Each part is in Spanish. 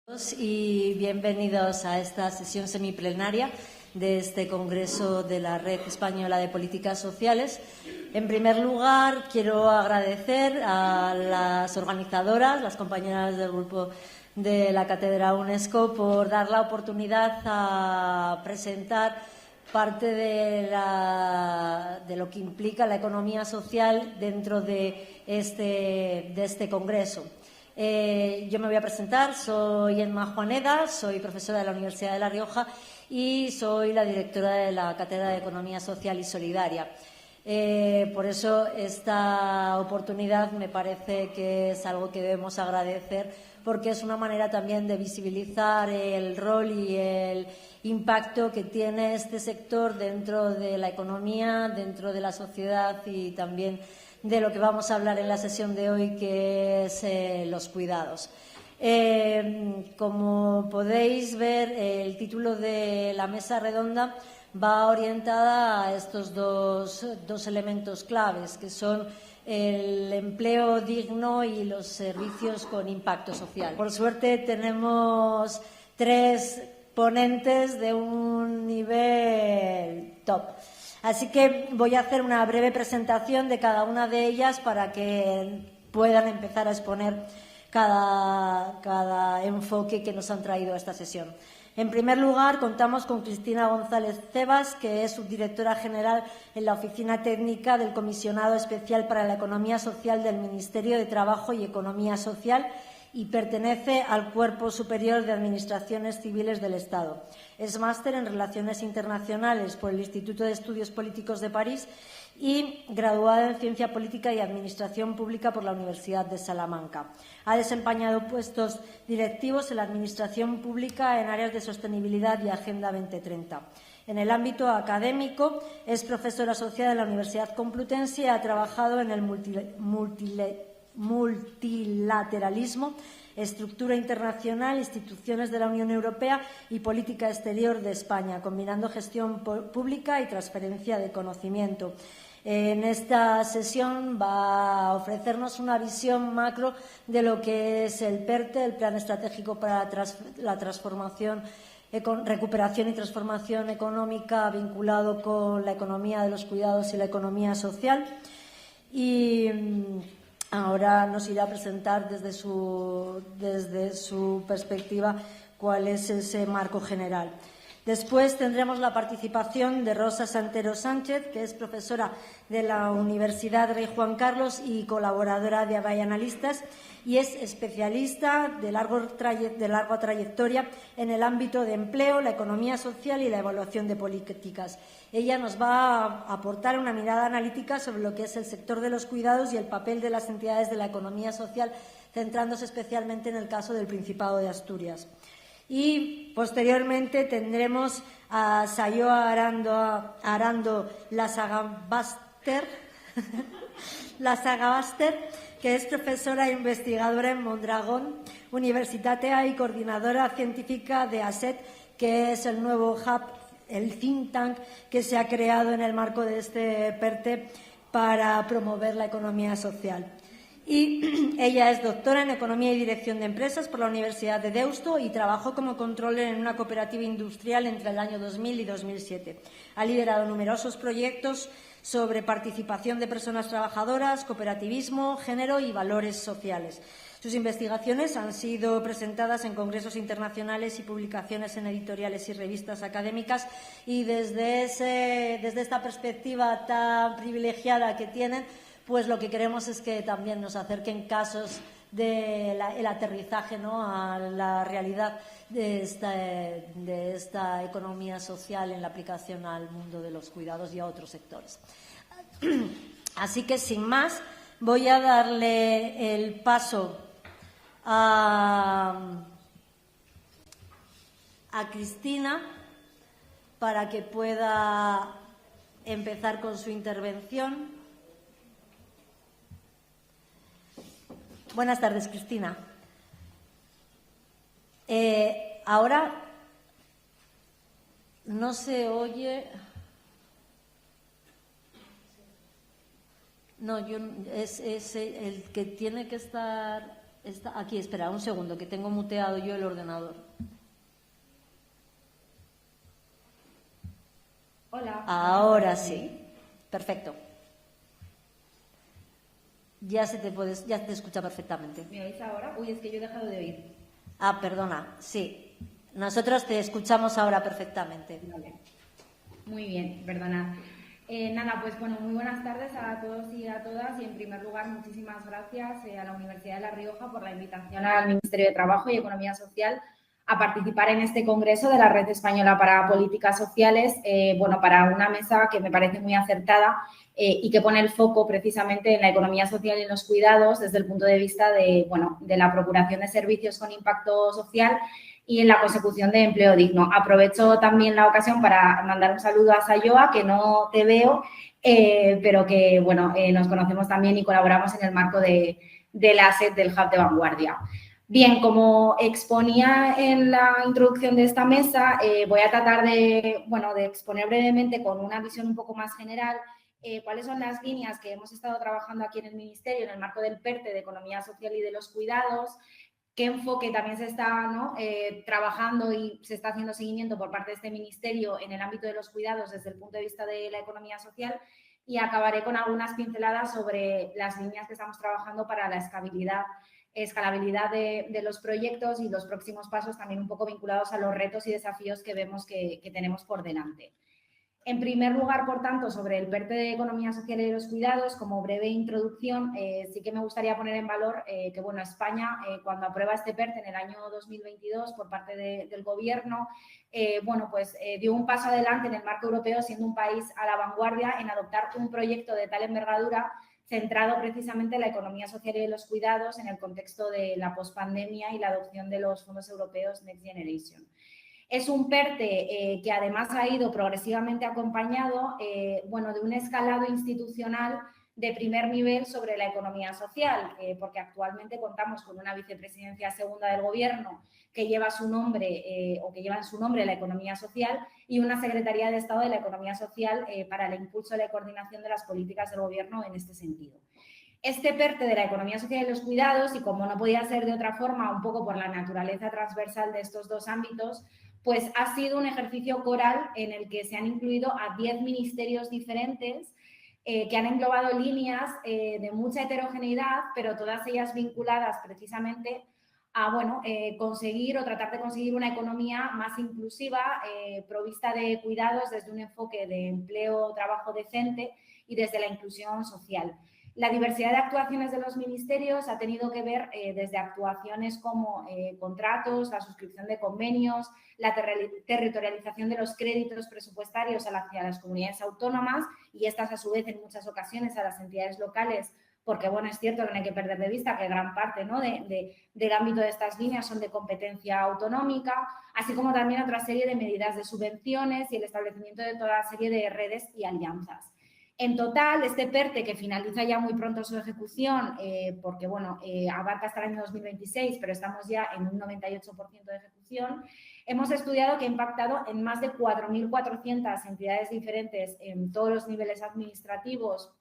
Y bienvenidos a esta sesión semiplenaria de este Congreso de la Red Española de Políticas Sociales. En primer lugar, quiero agradecer a las organizadoras, las compañeras del grupo de la Cátedra UNESCO, por dar la oportunidad a presentar parte de lo que implica la economía social dentro de este Congreso. Yo me voy a presentar, soy Emma Juaneda, soy profesora de la Universidad de La Rioja y soy la directora de la Cátedra de Economía Social y Solidaria. Por eso esta oportunidad me parece que es algo que debemos agradecer, porque es una manera también de visibilizar el rol y el impacto que tiene este sector dentro de la economía, dentro de la sociedad y también de lo que vamos a hablar en la sesión de hoy, que es los cuidados. Como podéis ver, el título de la mesa redonda va orientada a estos dos elementos claves, que son el empleo digno y los servicios con impacto social. Por suerte tenemos tres ponentes de un nivel top. Así que voy a hacer una breve presentación de cada una de ellas para que puedan empezar a exponer cada enfoque que nos han traído a esta sesión. En primer lugar, contamos con Cristina González Cebas, que es subdirectora general en la Oficina Técnica del Comisionado Especial para la Economía Social del Ministerio de Trabajo y Economía Social y pertenece al Cuerpo Superior de Administraciones Civiles del Estado. Es máster en Relaciones Internacionales por el Instituto de Estudios Políticos de París y graduada en Ciencia Política y Administración Pública por la Universidad de Salamanca. Ha desempeñado puestos directivos en la Administración Pública en áreas de sostenibilidad y Agenda 2030. En el ámbito académico es profesora asociada en la Universidad Complutense y ha trabajado en el multilateralismo, estructura internacional, instituciones de la Unión Europea y política exterior de España, combinando gestión pública y transferencia de conocimiento. En esta sesión va a ofrecernos una visión macro de lo que es el PERTE, el Plan Estratégico para la Transformación, Recuperación y Transformación Económica, vinculado con la economía de los cuidados y la economía social. Y ahora nos irá a presentar desde su perspectiva cuál es ese marco general. Después tendremos la participación de Rosa Santero Sánchez, que es profesora de la Universidad Rey Juan Carlos y colaboradora de Avaya Analistas, y es especialista de larga trayectoria en el ámbito de empleo, la economía social y la evaluación de políticas. Ella nos va a aportar una mirada analítica sobre lo que es el sector de los cuidados y el papel de las entidades de la economía social, centrándose especialmente en el caso del Principado de Asturias. Y posteriormente tendremos a Sayoa Arando Lasagabaster, que es profesora e investigadora en Mondragón Universitatea y coordinadora científica de ASET, que es el nuevo hub, el think tank que se ha creado en el marco de este PERTE para promover la economía social. Y ella es doctora en Economía y Dirección de Empresas por la Universidad de Deusto y trabajó como controller en una cooperativa industrial entre el año 2000 y 2007. Ha liderado numerosos proyectos sobre participación de personas trabajadoras, cooperativismo, género y valores sociales. Sus investigaciones han sido presentadas en congresos internacionales y publicaciones en editoriales y revistas académicas, y desde esta perspectiva tan privilegiada que tienen, pues lo que queremos es que también nos acerquen casos del aterrizaje, ¿no?, a la realidad de esta economía social en la aplicación al mundo de los cuidados y a otros sectores. Así que, sin más, voy a darle el paso a Cristina para que pueda empezar con su intervención. Buenas tardes, Cristina. Ahora no se oye. No, es el que tiene que estar Aquí, espera, un segundo, que tengo muteado yo el ordenador. Hola. Ahora sí. Perfecto. Ya te escucha perfectamente. ¿Me oís ahora? Uy, es que yo he dejado de oír. Ah, perdona, sí. Nosotros te escuchamos ahora perfectamente. Vale. Muy bien, perdonad. Nada, pues bueno, muy buenas tardes a todos y a todas, y en primer lugar muchísimas gracias a la Universidad de La Rioja por la invitación al Ministerio de Trabajo y Economía Social a participar en este congreso de la Red Española para Políticas Sociales, bueno, para una mesa que me parece muy acertada y que pone el foco precisamente en la economía social y en los cuidados desde el punto de vista de, bueno, de la procuración de servicios con impacto social y en la consecución de empleo digno. Aprovecho también la ocasión para mandar un saludo a Sayoa, que no te veo, pero que, bueno, nos conocemos también y colaboramos en el marco de la SED del Hub de Vanguardia. Bien, como exponía en la introducción de esta mesa, voy a tratar de, bueno, de exponer brevemente con una visión un poco más general cuáles son las líneas que hemos estado trabajando aquí en el Ministerio en el marco del PERTE de Economía Social y de los Cuidados, qué enfoque también se está trabajando y se está haciendo seguimiento por parte de este ministerio en el ámbito de los cuidados desde el punto de vista de la economía social, y acabaré con algunas pinceladas sobre las líneas que estamos trabajando para la escalabilidad de los proyectos y los próximos pasos, también un poco vinculados a los retos y desafíos que vemos que tenemos por delante. En primer lugar, por tanto, sobre el PERTE de Economía Social y de los Cuidados, como breve introducción, sí que me gustaría poner en valor que, bueno, España, cuando aprueba este PERTE en el año 2022 por parte del Gobierno, bueno, pues dio un paso adelante en el marco europeo, siendo un país a la vanguardia en adoptar un proyecto de tal envergadura centrado precisamente en la economía social y de los cuidados en el contexto de la pospandemia y la adopción de los fondos europeos Next Generation. Es un PERTE que además ha ido progresivamente acompañado bueno, de un escalado institucional de primer nivel sobre la economía social, porque actualmente contamos con una vicepresidencia segunda del Gobierno que lleva su nombre o que lleva en su nombre la economía social, y una Secretaría de Estado de la Economía Social para el impulso y la coordinación de las políticas del Gobierno en este sentido. Este PERTE de la economía social y los cuidados, y como no podía ser de otra forma, un poco por la naturaleza transversal de estos dos ámbitos, pues ha sido un ejercicio coral en el que se han incluido a 10 ministerios diferentes que han englobado líneas de mucha heterogeneidad, pero todas ellas vinculadas precisamente a, bueno, conseguir o tratar de conseguir una economía más inclusiva, provista de cuidados desde un enfoque de empleo, trabajo decente y desde la inclusión social. La diversidad de actuaciones de los ministerios ha tenido que ver desde actuaciones como contratos, la suscripción de convenios, la territorialización de los créditos presupuestarios hacia las comunidades autónomas, y estas a su vez en muchas ocasiones a las entidades locales, porque bueno, es cierto que no hay que perder de vista que gran parte, ¿no?, del ámbito de estas líneas son de competencia autonómica, así como también otra serie de medidas de subvenciones y el establecimiento de toda serie de redes y alianzas. En total, este PERTE, que finaliza ya muy pronto su ejecución, porque bueno, abarca hasta el año 2026, pero estamos ya en un 98% de ejecución, hemos estudiado que ha impactado en más de 4.400 entidades diferentes en todos los niveles administrativos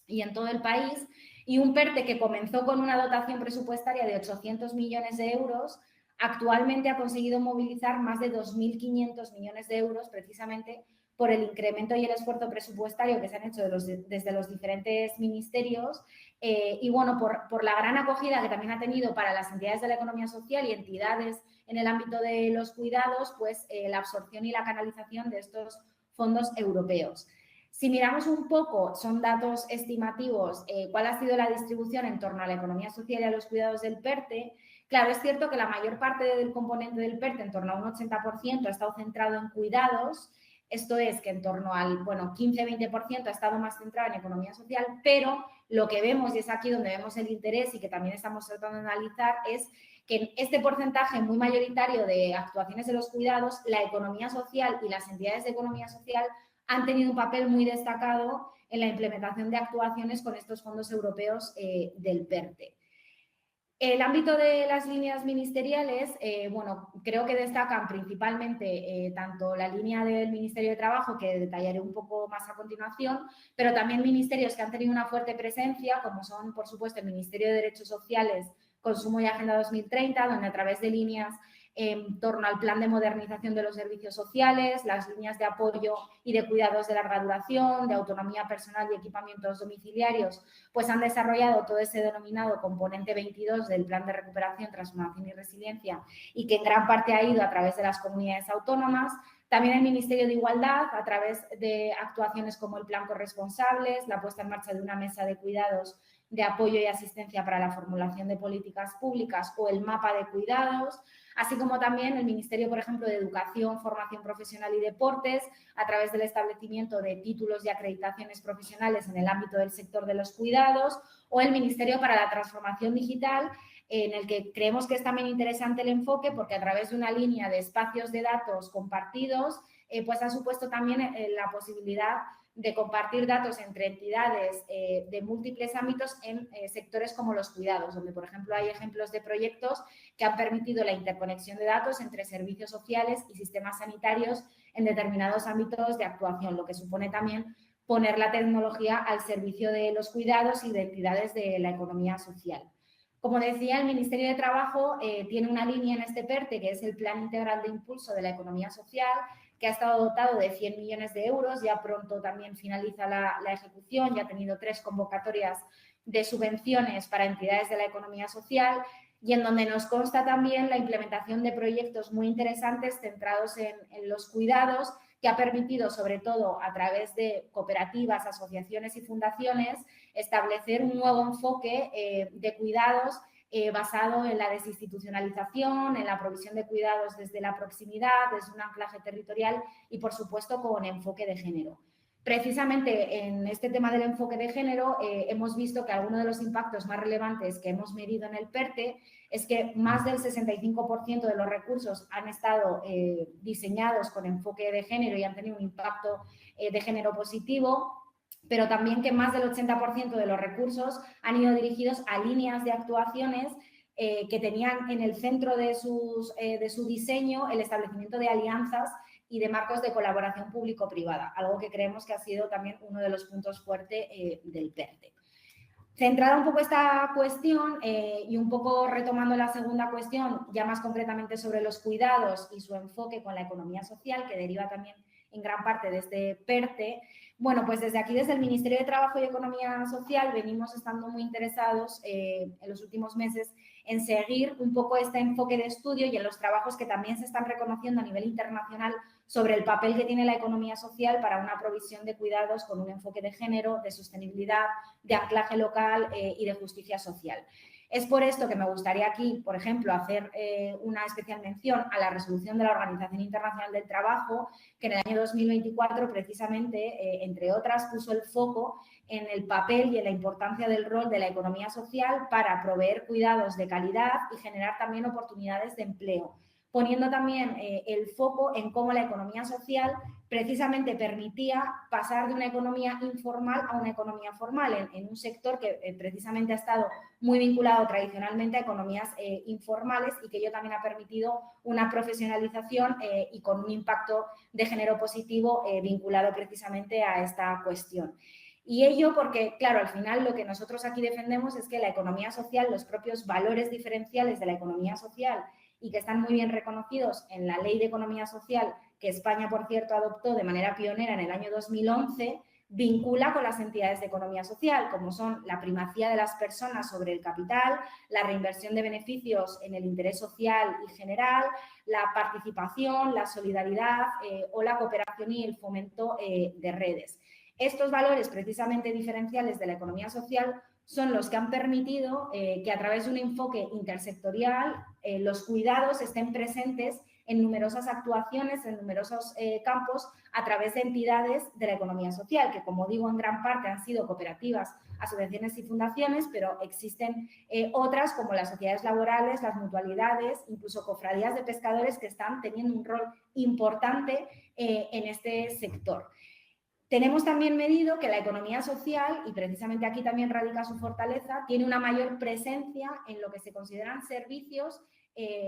y en todo el país, y un PERTE que comenzó con una dotación presupuestaria de 800 millones de euros, actualmente ha conseguido movilizar más de 2.500 millones de euros precisamente por el incremento y el esfuerzo presupuestario que se han hecho desde los diferentes ministerios y, bueno, por la gran acogida que también ha tenido para las entidades de la economía social y entidades en el ámbito de los cuidados, pues la absorción y la canalización de estos fondos europeos. Si miramos un poco, son datos estimativos, cuál ha sido la distribución en torno a la economía social y a los cuidados del PERTE. Claro, es cierto que la mayor parte del componente del PERTE, en torno a un 80%, ha estado centrado en cuidados. Esto es que en torno al 15-20% ha estado más centrado en economía social, pero lo que vemos, y es aquí donde vemos el interés y que también estamos tratando de analizar, es que en este porcentaje muy mayoritario de actuaciones de los cuidados, la economía social y las entidades de economía social han tenido un papel muy destacado en la implementación de actuaciones con estos fondos europeos del PERTE. El ámbito de las líneas ministeriales, bueno, creo que destacan principalmente tanto la línea del Ministerio de Trabajo, que detallaré un poco más a continuación, pero también ministerios que han tenido una fuerte presencia, como son, por supuesto, el Ministerio de Derechos Sociales, Consumo y Agenda 2030, donde a través de líneas en torno al plan de modernización de los servicios sociales, las líneas de apoyo y de cuidados de larga duración, de autonomía personal y equipamientos domiciliarios, pues han desarrollado todo ese denominado componente 22 del Plan de Recuperación, Transformación y Resiliencia, y que en gran parte ha ido a través de las comunidades autónomas. También el Ministerio de Igualdad, a través de actuaciones como el Plan Corresponsables, la puesta en marcha de una mesa de cuidados de apoyo y asistencia para la formulación de políticas públicas o el mapa de cuidados, así como también el Ministerio, por ejemplo, de Educación, Formación Profesional y Deportes, a través del establecimiento de títulos y acreditaciones profesionales en el ámbito del sector de los cuidados, o el Ministerio para la Transformación Digital, en el que creemos que es también interesante el enfoque porque a través de una línea de espacios de datos compartidos, pues ha supuesto también la posibilidad de compartir datos entre entidades de múltiples ámbitos en sectores como los cuidados, donde, por ejemplo, hay ejemplos de proyectos que han permitido la interconexión de datos entre servicios sociales y sistemas sanitarios en determinados ámbitos de actuación, lo que supone también poner la tecnología al servicio de los cuidados y de entidades de la economía social. Como decía, el Ministerio de Trabajo tiene una línea en este PERTE, que es el Plan Integral de Impulso de la Economía Social, que ha estado dotado de 100 millones de euros, ya pronto también finaliza la ejecución, ya ha tenido 3 convocatorias de subvenciones para entidades de la economía social y en donde nos consta también la implementación de proyectos muy interesantes centrados en los cuidados, que ha permitido, sobre todo a través de cooperativas, asociaciones y fundaciones, establecer un nuevo enfoque de cuidados basado en la desinstitucionalización, en la provisión de cuidados desde la proximidad, desde un anclaje territorial y, por supuesto, con enfoque de género. Precisamente en este tema del enfoque de género hemos visto que alguno de los impactos más relevantes que hemos medido en el PERTE es que más del 65% de los recursos han estado diseñados con enfoque de género y han tenido un impacto de género positivo, pero también que más del 80% de los recursos han ido dirigidos a líneas de actuaciones que tenían en el centro de su diseño el establecimiento de alianzas y de marcos de colaboración público-privada, algo que creemos que ha sido también uno de los puntos fuertes del PERTE. Centrada un poco esta cuestión y un poco retomando la segunda cuestión, ya más concretamente sobre los cuidados y su enfoque con la economía social, que deriva también en gran parte de este PERTE, bueno, pues desde aquí, desde el Ministerio de Trabajo y Economía Social, venimos estando muy interesados en los últimos meses en seguir un poco este enfoque de estudio y en los trabajos que también se están reconociendo a nivel internacional sobre el papel que tiene la economía social para una provisión de cuidados con un enfoque de género, de sostenibilidad, de anclaje local y de justicia social. Es por esto que me gustaría aquí, por ejemplo, hacer una especial mención a la resolución de la Organización Internacional del Trabajo, que en el año 2024, precisamente, entre otras, puso el foco en el papel y en la importancia del rol de la economía social para proveer cuidados de calidad y generar también oportunidades de empleo, poniendo también el foco en cómo la economía social precisamente permitía pasar de una economía informal a una economía formal, en un sector que precisamente ha estado muy vinculado tradicionalmente a economías informales y que ello también ha permitido una profesionalización y con un impacto de género positivo vinculado precisamente a esta cuestión. Y ello porque, claro, al final lo que nosotros aquí defendemos es que la economía social, los propios valores diferenciales de la economía social y que están muy bien reconocidos en la Ley de Economía Social, que España, por cierto, adoptó de manera pionera en el año 2011, vincula con las entidades de economía social, como son la primacía de las personas sobre el capital, la reinversión de beneficios en el interés social y general, la participación, la solidaridad o la cooperación y el fomento de redes. Estos valores precisamente diferenciales de la economía social son los que han permitido que a través de un enfoque intersectorial los cuidados estén presentes en numerosas actuaciones, en numerosos campos, a través de entidades de la economía social, que, como digo, en gran parte han sido cooperativas, asociaciones y fundaciones, pero existen otras como las sociedades laborales, las mutualidades, incluso cofradías de pescadores que están teniendo un rol importante en este sector. Tenemos también medido que la economía social, y precisamente aquí también radica su fortaleza, tiene una mayor presencia en lo que se consideran servicios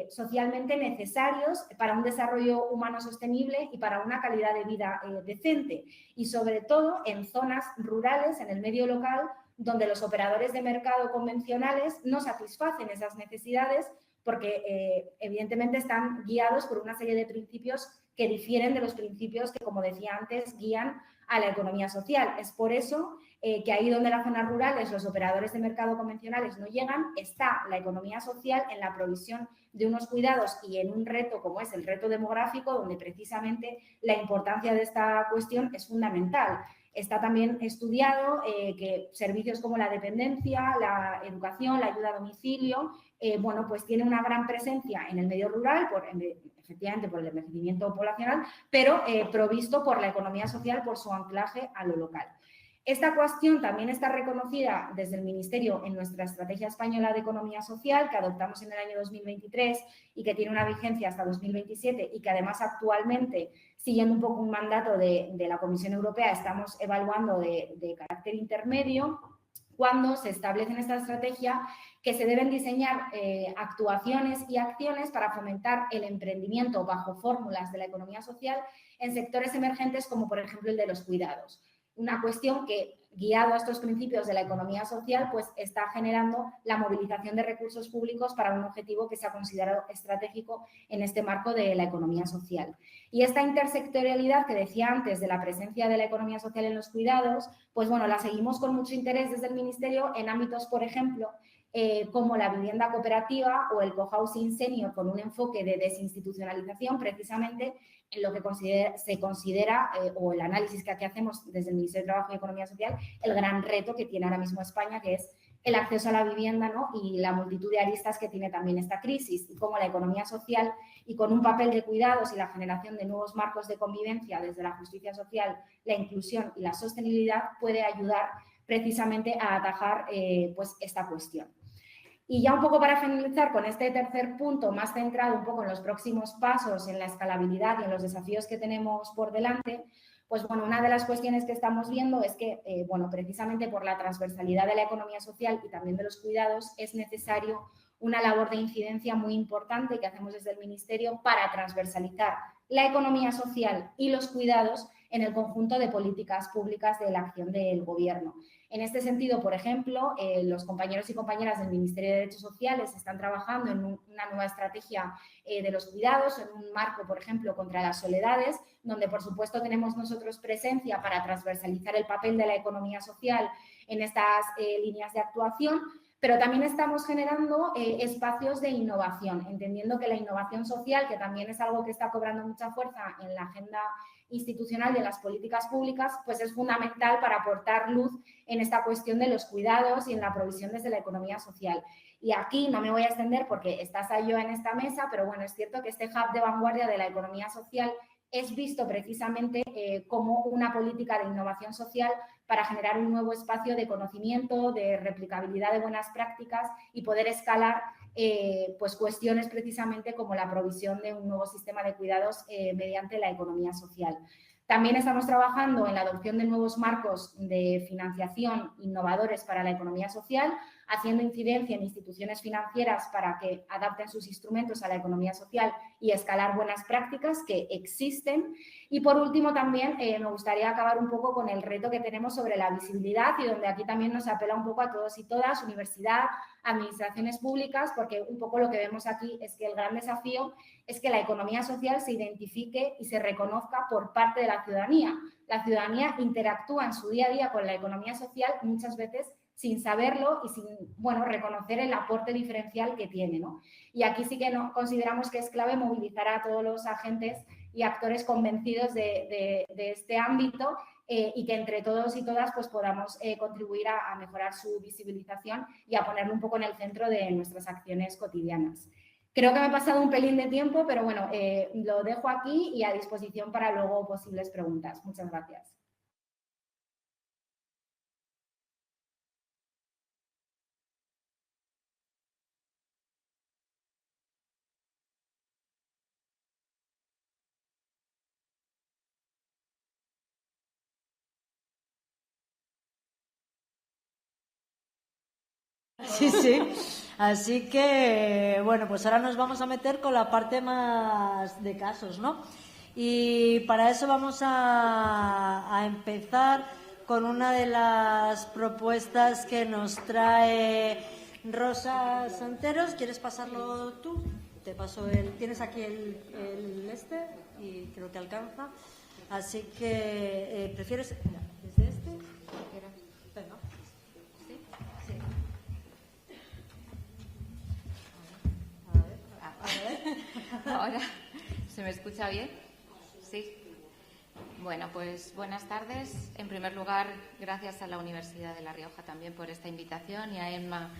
socialmente necesarios para un desarrollo humano sostenible y para una calidad de vida decente. Y sobre todo en zonas rurales, en el medio local, donde los operadores de mercado convencionales no satisfacen esas necesidades porque evidentemente están guiados por una serie de principios que difieren de los principios que, como decía antes, guían a la economía social. Es por eso que ahí donde las zonas rurales los operadores de mercado convencionales no llegan, está la economía social en la provisión de unos cuidados y en un reto como es el reto demográfico, donde precisamente la importancia de esta cuestión es fundamental. Está también estudiado que servicios como la dependencia, la educación, la ayuda a domicilio, bueno, pues tiene una gran presencia en el medio rural, efectivamente por el envejecimiento poblacional, pero provisto por la economía social por su anclaje a lo local. Esta cuestión también está reconocida desde el Ministerio en nuestra Estrategia Española de Economía Social, que adoptamos en el año 2023 y que tiene una vigencia hasta 2027 y que además actualmente, siguiendo un poco un mandato de la Comisión Europea, estamos evaluando de carácter intermedio, cuando se establece en esta estrategia que se deben diseñar actuaciones y acciones para fomentar el emprendimiento bajo fórmulas de la economía social en sectores emergentes como, por ejemplo, el de los cuidados. Una cuestión que, guiado a estos principios de la economía social, pues está generando la movilización de recursos públicos para un objetivo que se ha considerado estratégico en este marco de la economía social. Y esta intersectorialidad que decía antes de la presencia de la economía social en los cuidados, pues bueno, la seguimos con mucho interés desde el Ministerio en ámbitos, por ejemplo, como la vivienda cooperativa o el cohousing senior, con un enfoque de desinstitucionalización, precisamente en lo que se considera, o el análisis que aquí hacemos desde el Ministerio de Trabajo y Economía Social, el gran reto que tiene ahora mismo España, que es el acceso a la vivienda, ¿no? Y la multitud de aristas que tiene también esta crisis, y cómo la economía social, y con un papel de cuidados y la generación de nuevos marcos de convivencia desde la justicia social, la inclusión y la sostenibilidad, puede ayudar precisamente a atajar pues esta cuestión. Y ya un poco para finalizar con este tercer punto, más centrado un poco en los próximos pasos, en la escalabilidad y en los desafíos que tenemos por delante, pues bueno, una de las cuestiones que estamos viendo es que, bueno, precisamente por la transversalidad de la economía social y también de los cuidados, es necesario una labor de incidencia muy importante que hacemos desde el Ministerio para transversalizar la economía social y los cuidados en el conjunto de políticas públicas de la acción del Gobierno. En este sentido, por ejemplo, los compañeros y compañeras del Ministerio de Derechos Sociales están trabajando en una nueva estrategia de los cuidados, en un marco, por ejemplo, contra las soledades, donde, por supuesto, tenemos nosotros presencia para transversalizar el papel de la economía social en estas líneas de actuación, pero también estamos generando espacios de innovación, entendiendo que la innovación social, que también es algo que está cobrando mucha fuerza en la agenda institucional de las políticas públicas, pues es fundamental para aportar luz en esta cuestión de los cuidados y en la provisión desde la economía social. Y aquí no me voy a extender porque estás yo en esta mesa, pero bueno, es cierto que este hub de vanguardia de la economía social es visto precisamente como una política de innovación social para generar un nuevo espacio de conocimiento, de replicabilidad de buenas prácticas y poder escalar pues cuestiones precisamente como la provisión de un nuevo sistema de cuidados mediante la economía social. También estamos trabajando en la adopción de nuevos marcos de financiación innovadores para la economía social, haciendo incidencia en instituciones financieras para que adapten sus instrumentos a la economía social y escalar buenas prácticas que existen. Y por último también me gustaría acabar un poco con el reto que tenemos sobre la visibilidad y donde aquí también nos apela un poco a todos y todas, universidad, administraciones públicas, porque un poco lo que vemos aquí es que el gran desafío es que la economía social se identifique y se reconozca por parte de la ciudadanía. La ciudadanía interactúa en su día a día con la economía social muchas veces sin saberlo y sin, bueno, reconocer el aporte diferencial que tiene, ¿no? Y aquí sí que consideramos que es clave movilizar a todos los agentes y actores convencidos de este ámbito y que entre todos y todas pues podamos contribuir a mejorar su visibilización y a ponerlo un poco en el centro de nuestras acciones cotidianas. Creo que me he pasado un pelín de tiempo, pero bueno, lo dejo aquí y a disposición para luego posibles preguntas. Muchas gracias. Sí, sí. Así que, bueno, pues ahora nos vamos a meter con la parte más de casos, ¿no? Y para eso vamos a empezar con una de las propuestas que nos trae Rosa Santeros. ¿Quieres pasarlo tú? Te paso tienes aquí el este y creo que alcanza. Así que, ¿prefieres desde este? Venga. ¿Sí? Sí. A ver. Ahora, ¿se me escucha bien? Sí. Bueno, pues buenas tardes. En primer lugar, gracias a la Universidad de La Rioja también por esta invitación y a Emma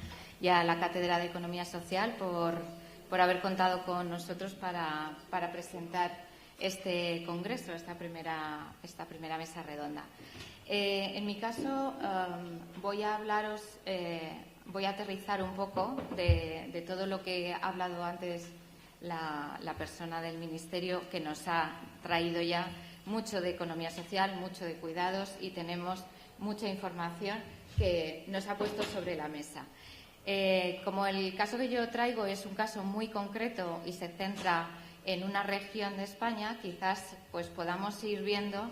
y a la Cátedra de Economía Social por haber contado con nosotros para presentar este congreso, esta primera mesa redonda. En mi caso, voy a hablaros, voy a aterrizar un poco de todo lo que ha hablado antes la persona del Ministerio, que nos ha traído ya mucho de economía social, mucho de cuidados y tenemos mucha información que nos ha puesto sobre la mesa. Como el caso que yo traigo es un caso muy concreto y se centra en una región de España, quizás pues podamos ir viendo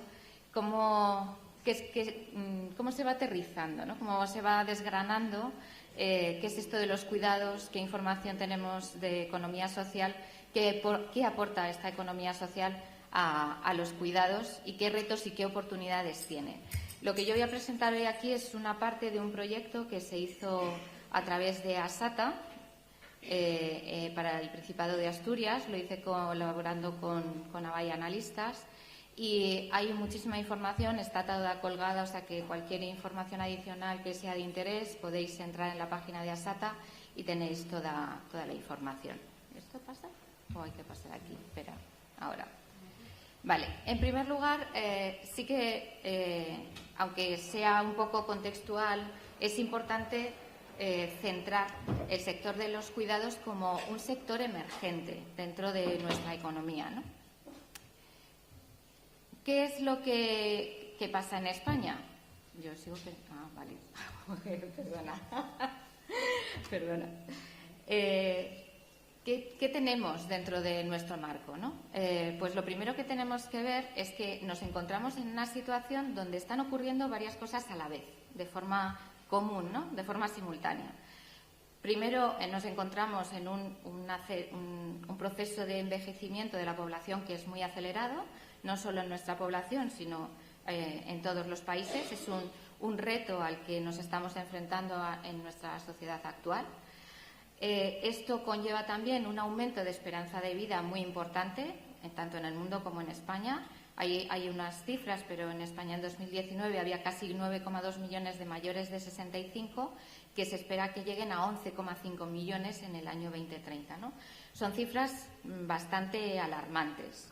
cómo se va aterrizando, ¿no? Cómo se va desgranando qué es esto de los cuidados, qué información tenemos de economía social, qué aporta esta economía social a los cuidados y qué retos y qué oportunidades tiene. Lo que yo voy a presentar hoy aquí es una parte de un proyecto que se hizo a través de ASATA para el Principado de Asturias. Lo hice colaborando con Avaya Analistas y hay muchísima información, está toda colgada, o sea que cualquier información adicional que sea de interés podéis entrar en la página de ASATA y tenéis toda la información. ¿Esto pasa? ¿O hay que pasar aquí? Espera, ahora. Vale, en primer lugar, sí que, aunque sea un poco contextual, es importante centrar el sector de los cuidados como un sector emergente dentro de nuestra economía, ¿no? ¿Qué es lo que pasa en España? Yo sigo pensando... Ah, vale. Perdona. ¿Qué tenemos dentro de nuestro marco, ¿no? Pues lo primero que tenemos que ver es que nos encontramos en una situación donde están ocurriendo varias cosas a la vez, de forma común, ¿no? De forma simultánea. Primero, nos encontramos en un proceso de envejecimiento de la población que es muy acelerado, no solo en nuestra población, sino en todos los países. Es un reto al que nos estamos enfrentando en nuestra sociedad actual. Esto conlleva también un aumento de esperanza de vida muy importante, tanto en el mundo como en España. Hay unas cifras, pero en España en 2019 había casi 9,2 millones de mayores de 65, que se espera que lleguen a 11,5 millones en el año 2030, ¿no? Son cifras bastante alarmantes.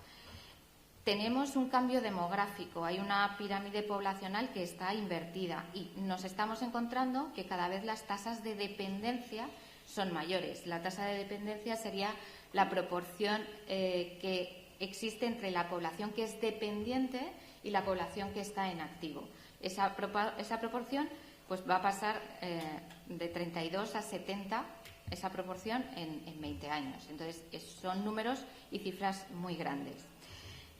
Tenemos un cambio demográfico, hay una pirámide poblacional que está invertida y nos estamos encontrando que cada vez las tasas de dependencia son mayores. La tasa de dependencia sería la proporción que existe entre la población que es dependiente y la población que está en activo. Esa proporción pues va a pasar de 32 a 70, esa proporción en 20 años. Entonces, son números y cifras muy grandes.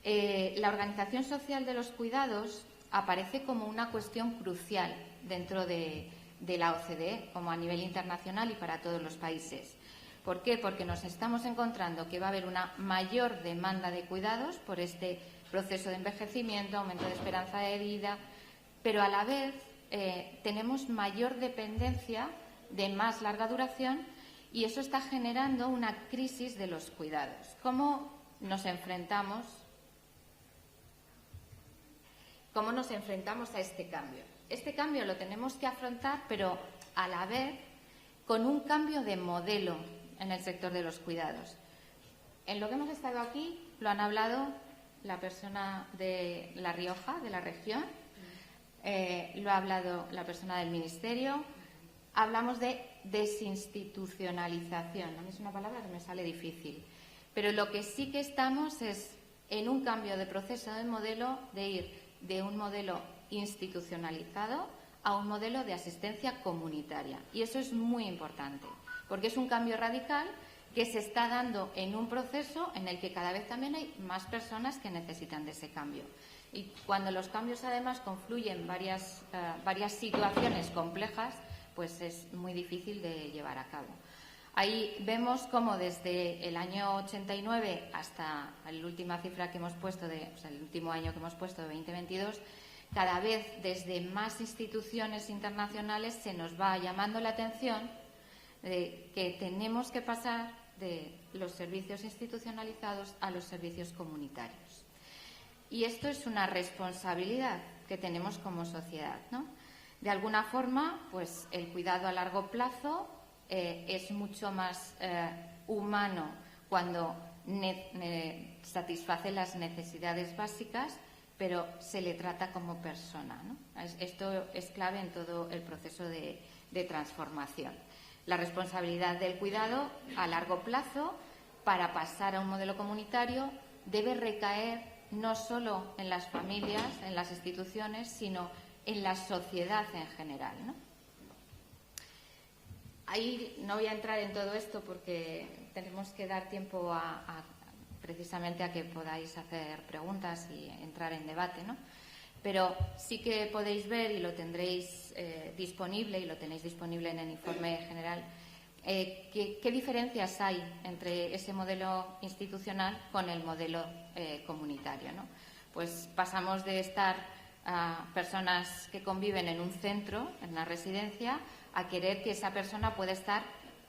La organización social de los cuidados aparece como una cuestión crucial dentro de la OCDE, como a nivel internacional y para todos los países. ¿Por qué? Porque nos estamos encontrando que va a haber una mayor demanda de cuidados por este proceso de envejecimiento, aumento de esperanza de vida, pero a la vez tenemos mayor dependencia de más larga duración y eso está generando una crisis de los cuidados. ¿Cómo nos enfrentamos a este cambio? Este cambio lo tenemos que afrontar, pero a la vez con un cambio de modelo en el sector de los cuidados. En lo que hemos estado aquí lo han hablado la persona de La Rioja, de la región, lo ha hablado la persona del Ministerio. Hablamos de desinstitucionalización. A mí es una palabra que me sale difícil. Pero lo que sí que estamos es en un cambio de proceso de modelo, de ir de un modelo institucionalizado a un modelo de asistencia comunitaria. Y eso es muy importante, porque es un cambio radical que se está dando en un proceso en el que cada vez también hay más personas que necesitan de ese cambio. Y cuando los cambios además confluyen varias situaciones complejas, pues es muy difícil de llevar a cabo. Ahí vemos cómo desde el año 89 hasta la última cifra que hemos puesto, el último año que hemos puesto de 2022, cada vez desde más instituciones internacionales se nos va llamando la atención de que tenemos que pasar de los servicios institucionalizados a los servicios comunitarios. Y esto es una responsabilidad que tenemos como sociedad, ¿no? De alguna forma, pues el cuidado a largo plazo es mucho más humano cuando satisface las necesidades básicas, pero se le trata como persona, ¿no? Esto es clave en todo el proceso de transformación. La responsabilidad del cuidado a largo plazo para pasar a un modelo comunitario debe recaer no solo en las familias, en las instituciones, sino en la sociedad en general, ¿no? Ahí no voy a entrar en todo esto porque tenemos que dar tiempo precisamente a que podáis hacer preguntas y entrar en debate, ¿no? Pero sí que podéis ver, y lo tendréis disponible, y lo tenéis disponible en el informe general, qué diferencias hay entre ese modelo institucional con el modelo comunitario, ¿no? Pues pasamos de estar a personas que conviven en un centro, en una residencia, a querer que esa persona pueda estar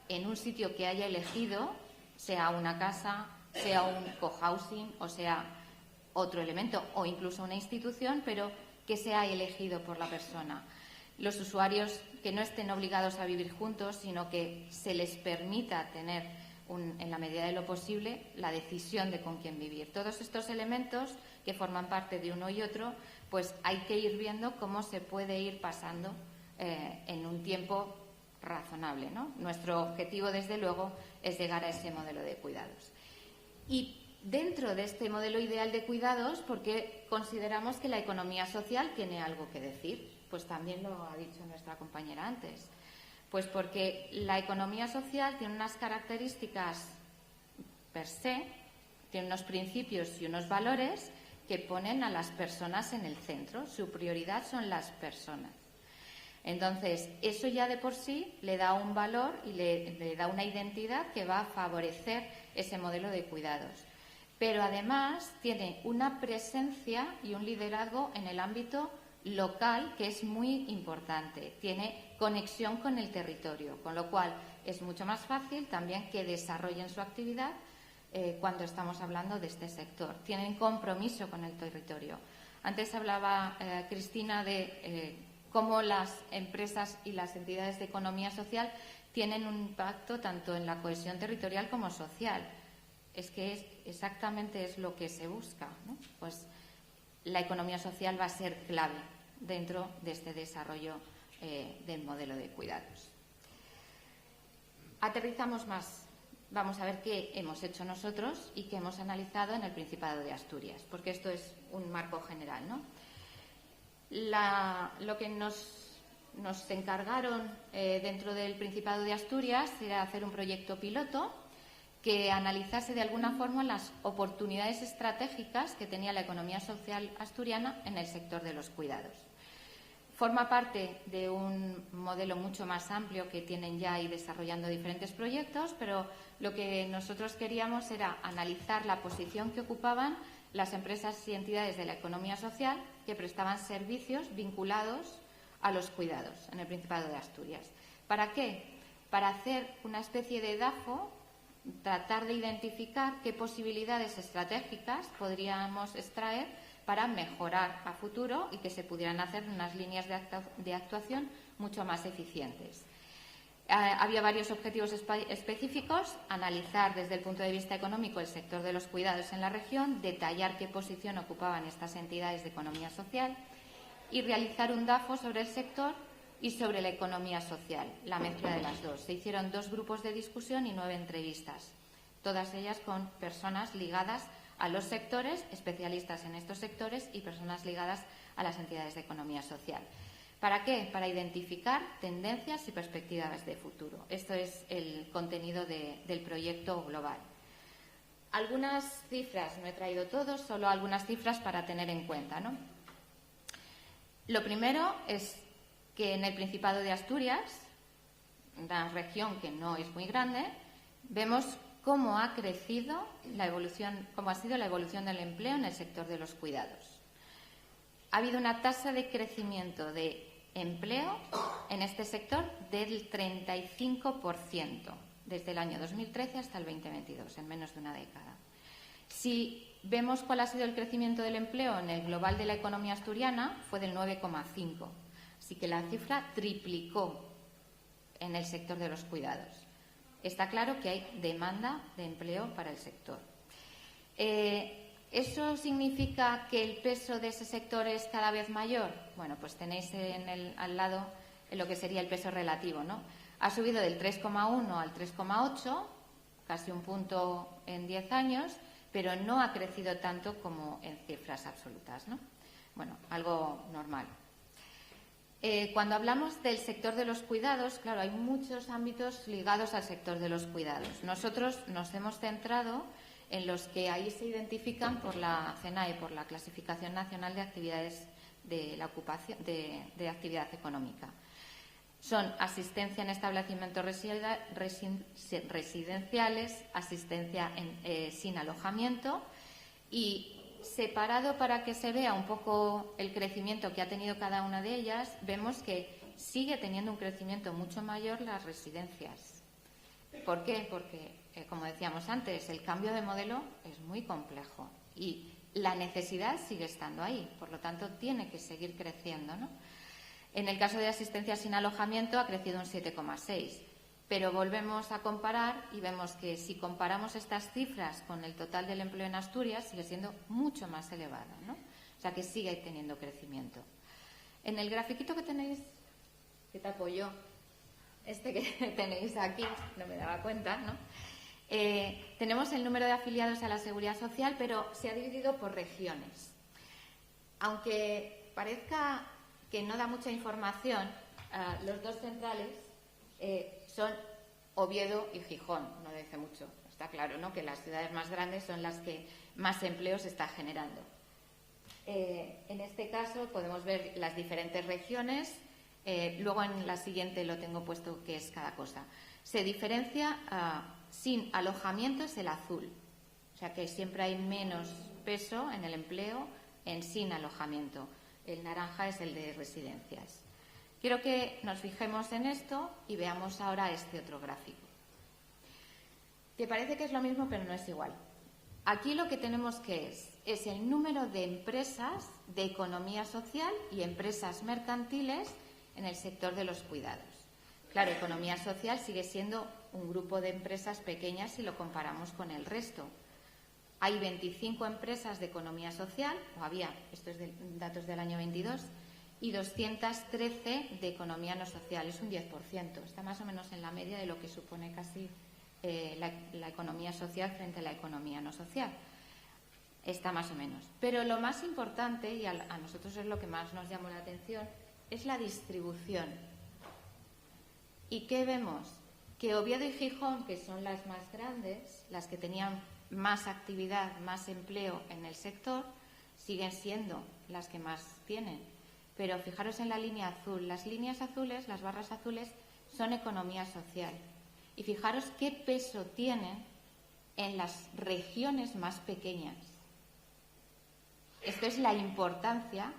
en un sitio que haya elegido, sea una casa, sea un cohousing o sea otro elemento, o incluso una institución, pero que sea elegido por la persona. Los usuarios que no estén obligados a vivir juntos, sino que se les permita tener, en la medida de lo posible, la decisión de con quién vivir. Todos estos elementos que forman parte de uno y otro, pues hay que ir viendo cómo se puede ir pasando en un tiempo razonable, ¿no? Nuestro objetivo, desde luego, es llegar a ese modelo de cuidados. Y dentro de este modelo ideal de cuidados, ¿por qué consideramos que la economía social tiene algo que decir? Pues también lo ha dicho nuestra compañera antes. Pues porque la economía social tiene unas características per se, tiene unos principios y unos valores que ponen a las personas en el centro. Su prioridad son las personas. Entonces, eso ya de por sí le da un valor y le da una identidad que va a favorecer ese modelo de cuidados. Pero además tiene una presencia y un liderazgo en el ámbito local que es muy importante. Tiene conexión con el territorio, con lo cual es mucho más fácil también que desarrollen su actividad cuando estamos hablando de este sector. Tienen compromiso con el territorio. Antes hablaba Cristina de cómo las empresas y las entidades de economía social tienen un impacto tanto en la cohesión territorial como social. Es que exactamente es lo que se busca, ¿no? Pues la economía social va a ser clave dentro de este desarrollo del modelo de cuidados. Aterrizamos más. Vamos a ver qué hemos hecho nosotros y qué hemos analizado en el Principado de Asturias, porque esto es un marco general, ¿no? Lo que nos encargaron dentro del Principado de Asturias era hacer un proyecto piloto que analizase de alguna forma las oportunidades estratégicas que tenía la economía social asturiana en el sector de los cuidados. Forma parte de un modelo mucho más amplio que tienen ya y desarrollando diferentes proyectos, pero lo que nosotros queríamos era analizar la posición que ocupaban las empresas y entidades de la economía social que prestaban servicios vinculados a los cuidados en el Principado de Asturias. ¿Para qué? Para hacer una especie de DAFO, tratar de identificar qué posibilidades estratégicas podríamos extraer para mejorar a futuro y que se pudieran hacer unas líneas de actuación mucho más eficientes. Había varios objetivos específicos: analizar desde el punto de vista económico el sector de los cuidados en la región, detallar qué posición ocupaban estas entidades de economía social y realizar un DAFO sobre el sector y sobre la economía social, la mezcla de las dos. Se hicieron 2 grupos de discusión y 9 entrevistas, todas ellas con personas ligadas a los sectores, especialistas en estos sectores y personas ligadas a las entidades de economía social. ¿Para qué? Para identificar tendencias y perspectivas de futuro. Esto es el contenido del proyecto global. Algunas cifras, no he traído todos, solo algunas cifras para tener en cuenta, ¿no? Lo primero es que en el Principado de Asturias, una región que no es muy grande, vemos cómo ha crecido la evolución, cómo ha sido la evolución del empleo en el sector de los cuidados. Ha habido una tasa de crecimiento de empleo en este sector del 35% desde el año 2013 hasta el 2022, en menos de una década. Si vemos cuál ha sido el crecimiento del empleo en el global de la economía asturiana, fue del 9,5%. Así que la cifra triplicó en el sector de los cuidados. Está claro que hay demanda de empleo para el sector. ¿Eso significa que el peso de ese sector es cada vez mayor? Bueno, pues tenéis al lado lo que sería el peso relativo, ¿no? Ha subido del 3,1 al 3,8, casi un punto en 10 años, pero no ha crecido tanto como en cifras absolutas, ¿no? Bueno, algo normal. Cuando hablamos del sector de los cuidados, claro, hay muchos ámbitos ligados al sector de los cuidados. Nosotros nos hemos centrado en los que ahí se identifican por la CENAE, por la Clasificación Nacional de Actividades de la Ocupación de Actividad Económica. Son asistencia en establecimientos residenciales, asistencia sin alojamiento y separado para que se vea un poco el crecimiento que ha tenido cada una de ellas, vemos que sigue teniendo un crecimiento mucho mayor las residencias. ¿Por qué? Porque, como decíamos antes, el cambio de modelo es muy complejo y la necesidad sigue estando ahí, por lo tanto tiene que seguir creciendo, ¿no? En el caso de asistencia sin alojamiento ha crecido un 7,6%, pero volvemos a comparar y vemos que si comparamos estas cifras con el total del empleo en Asturias sigue siendo mucho más elevada, ¿no? O sea que sigue teniendo crecimiento. En el grafiquito que tenéis, que tapo yo, este que tenéis aquí, no me daba cuenta, ¿no? Tenemos el número de afiliados a la Seguridad Social, pero se ha dividido por regiones. Aunque parezca que no da mucha información, los dos centrales son Oviedo y Gijón. No dice mucho, está claro, ¿no?, que las ciudades más grandes son las que más empleos está generando. En este caso podemos ver las diferentes regiones. Luego en la siguiente lo tengo puesto que es cada cosa. Se diferencia sin alojamiento, es el azul. O sea que siempre hay menos peso en el empleo en sin alojamiento. El naranja es el de residencias. Quiero que nos fijemos en esto y veamos ahora este otro gráfico. Que parece que es lo mismo, pero no es igual. Aquí lo que tenemos que es el número de empresas de economía social y empresas mercantiles en el sector de los cuidados. Claro, economía social sigue siendo un grupo de empresas pequeñas si lo comparamos con el resto. Hay 25 empresas de economía social, o había, esto es de datos del año 22, y 213 de economía no social, es un 10%. Está más o menos en la media de lo que supone casi la economía social frente a la economía no social. Está más o menos. Pero lo más importante, y a nosotros es lo que más nos llamó la atención, es la distribución. ¿Y qué vemos? Que Oviedo y Gijón, que son las más grandes, las que tenían más actividad, más empleo en el sector, siguen siendo las que más tienen. Pero fijaros en la línea azul. Las líneas azules, las barras azules, son economía social. Y fijaros qué peso tienen en las regiones más pequeñas. Esto es la importancia,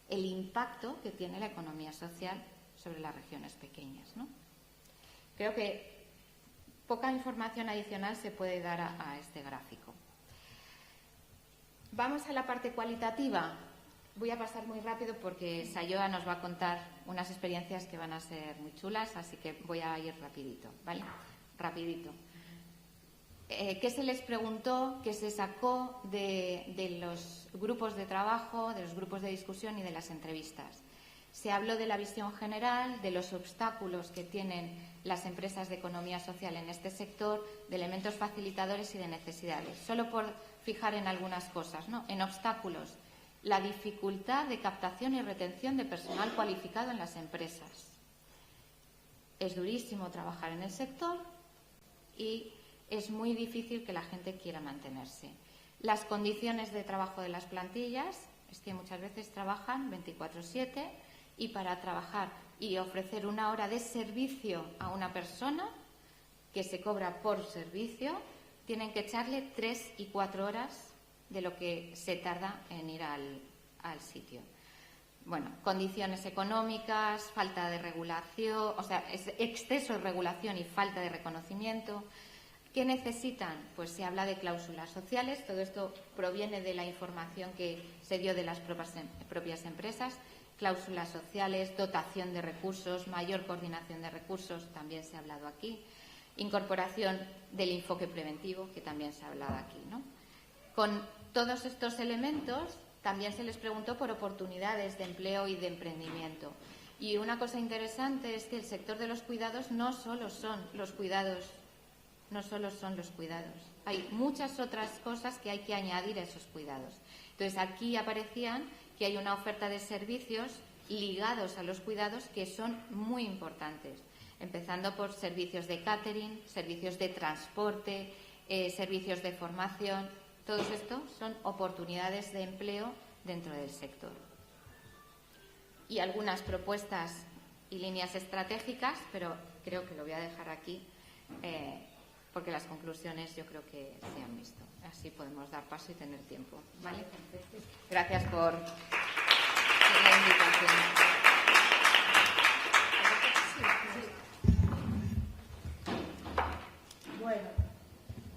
el impacto que tiene la economía social sobre las regiones pequeñas, ¿no? Creo que poca información adicional se puede dar a este gráfico. Vamos a la parte cualitativa. Voy a pasar muy rápido porque Sayoa nos va a contar unas experiencias que van a ser muy chulas, así que voy a ir rapidito, ¿vale? Rapidito. ¿Qué se les preguntó? ¿Qué se sacó de los grupos de trabajo, de los grupos de discusión y de las entrevistas? Se habló de la visión general, de los obstáculos que tienen las empresas de economía social en este sector, de elementos facilitadores y de necesidades. Solo por fijar en algunas cosas, ¿no? En obstáculos, la dificultad de captación y retención de personal cualificado en las empresas. Es durísimo trabajar en el sector y es muy difícil que la gente quiera mantenerse. Las condiciones de trabajo de las plantillas es que muchas veces trabajan 24/7 y para trabajar y ofrecer una hora de servicio a una persona que se cobra por servicio, tienen que echarle 3 y 4 horas de lo que se tarda en ir al sitio. Bueno, condiciones económicas, falta de regulación, o sea, exceso de regulación y falta de reconocimiento. ¿Qué necesitan? Pues se habla de cláusulas sociales. Todo esto proviene de la información que se dio de las propias empresas. Cláusulas sociales, dotación de recursos, mayor coordinación de recursos, también se ha hablado aquí. Incorporación del enfoque preventivo, que también se ha hablado aquí, ¿no? Con todos estos elementos también se les preguntó por oportunidades de empleo y de emprendimiento. Y una cosa interesante es que el sector de los cuidados no solo son los cuidados. Hay muchas otras cosas que hay que añadir a esos cuidados. Entonces, aquí aparecían que hay una oferta de servicios ligados a los cuidados que son muy importantes, empezando por servicios de catering, servicios de transporte, servicios de formación. Todos estos son oportunidades de empleo dentro del sector. Y algunas propuestas y líneas estratégicas, pero creo que lo voy a dejar aquí porque las conclusiones yo creo que se han visto. Así podemos dar paso y tener tiempo. ¿Vale? Gracias por la invitación. Bueno,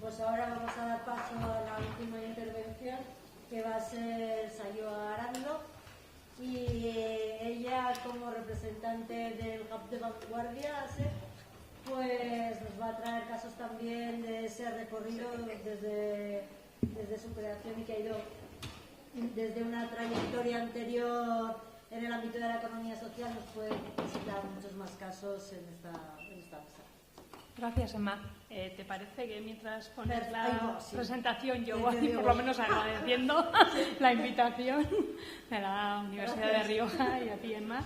pues ahora vamos a dar paso a la última intervención, que va a ser Sayoa Arando, y ella, como representante del Hub de Vanguardia, pues nos va a traer casos también de ese recorrido desde su creación y que ha ido desde una trayectoria anterior en el ámbito de la economía social. Nos puede visitar muchos más casos en esta mesa. Gracias, Emma. ¿Te parece que mientras pones la presentación yo voy por lo menos agradeciendo la invitación de la Universidad de Rioja y a ti, Emma?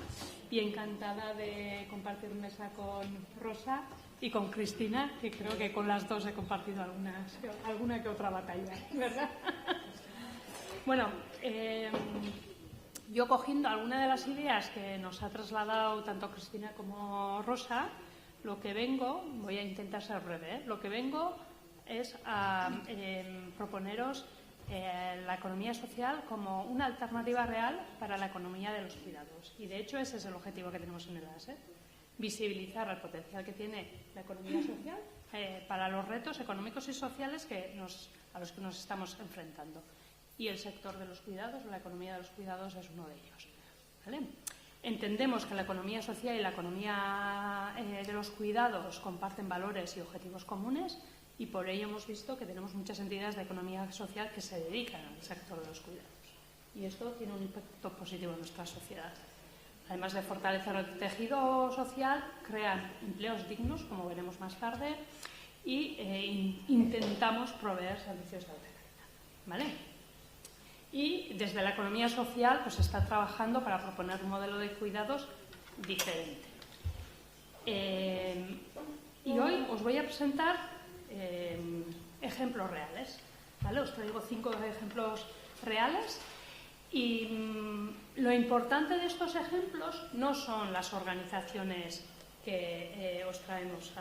Y encantada de compartir mesa con Rosa y con Cristina, que creo que con las dos he compartido alguna que otra batalla, ¿verdad? Bueno, yo cogiendo alguna de las ideas que nos ha trasladado tanto Cristina como Rosa, voy a intentar ser breve, lo que vengo es a proponeros la economía social como una alternativa real para la economía de los cuidados. Y de hecho ese es el objetivo que tenemos en el ASE, visibilizar el potencial que tiene la economía social para los retos económicos y sociales a los que nos estamos enfrentando. Y el sector de los cuidados, la economía de los cuidados, es uno de ellos, ¿vale? Entendemos que la economía social y la economía de los cuidados comparten valores y objetivos comunes, y por ello hemos visto que tenemos muchas entidades de economía social que se dedican al sector de los cuidados. Y esto tiene un impacto positivo en nuestra sociedad. Además de fortalecer el tejido social, crean empleos dignos, como veremos más tarde, y intentamos proveer servicios de alta calidad, ¿vale? Y desde la economía social pues está trabajando para proponer un modelo de cuidados diferente. Y hoy os voy a presentar ejemplos reales, ¿vale? Os traigo 5 ejemplos reales y lo importante de estos ejemplos no son las organizaciones que os traemos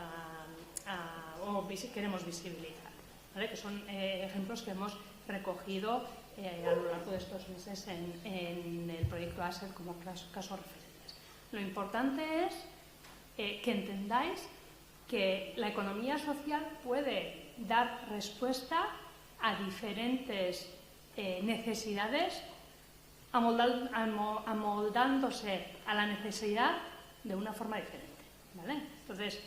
o queremos visibilizar, ¿vale? Que son ejemplos que hemos recogido a lo largo de estos meses en el proyecto ASET como casos referentes. Lo importante es que entendáis que la economía social puede dar respuesta a diferentes necesidades, amoldándose a la necesidad de una forma diferente, ¿vale? Entonces,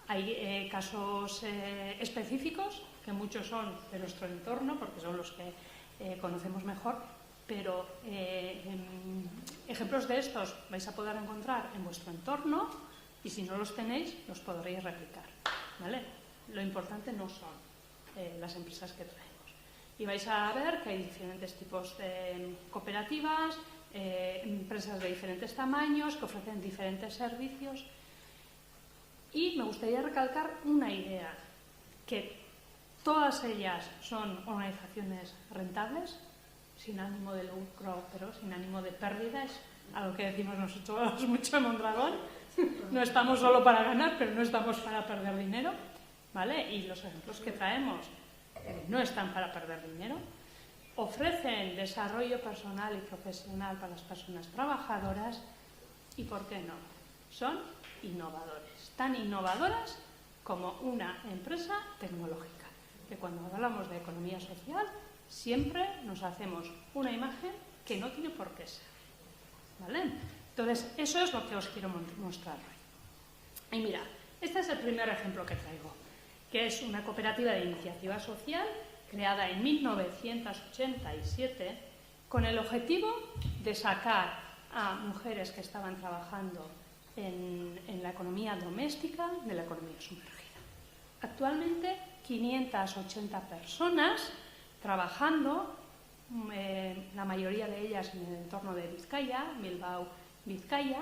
hay casos específicos, que muchos son de nuestro entorno, porque son los que conocemos mejor, pero ejemplos de estos vais a poder encontrar en vuestro entorno, y si no los tenéis, los podréis replicar, ¿vale? Lo importante no son las empresas que traemos. y vais a ver que hay diferentes tipos de cooperativas, empresas de diferentes tamaños que ofrecen diferentes servicios. Y me gustaría recalcar una idea, que todas ellas son organizaciones rentables, sin ánimo de lucro, pero sin ánimo de pérdida, es algo que decimos nosotros mucho en Mondragón. No estamos solo para ganar, pero no estamos para perder dinero, ¿vale? Y los ejemplos que traemos no están para perder dinero. Ofrecen desarrollo personal y profesional para las personas trabajadoras y, ¿por qué no?, son innovadores, tan innovadoras como una empresa tecnológica, que cuando hablamos de economía social siempre nos hacemos una imagen que no tiene por qué ser, ¿vale? Entonces, eso es lo que os quiero mostrar hoy. Y mira, este es el primer ejemplo que traigo, que es una cooperativa de iniciativa social creada en 1987 con el objetivo de sacar a mujeres que estaban trabajando en la economía doméstica de la economía sumergida. Actualmente, 580 personas trabajando, la mayoría de ellas en el entorno de Vizcaya, Bilbao, Vizcaya,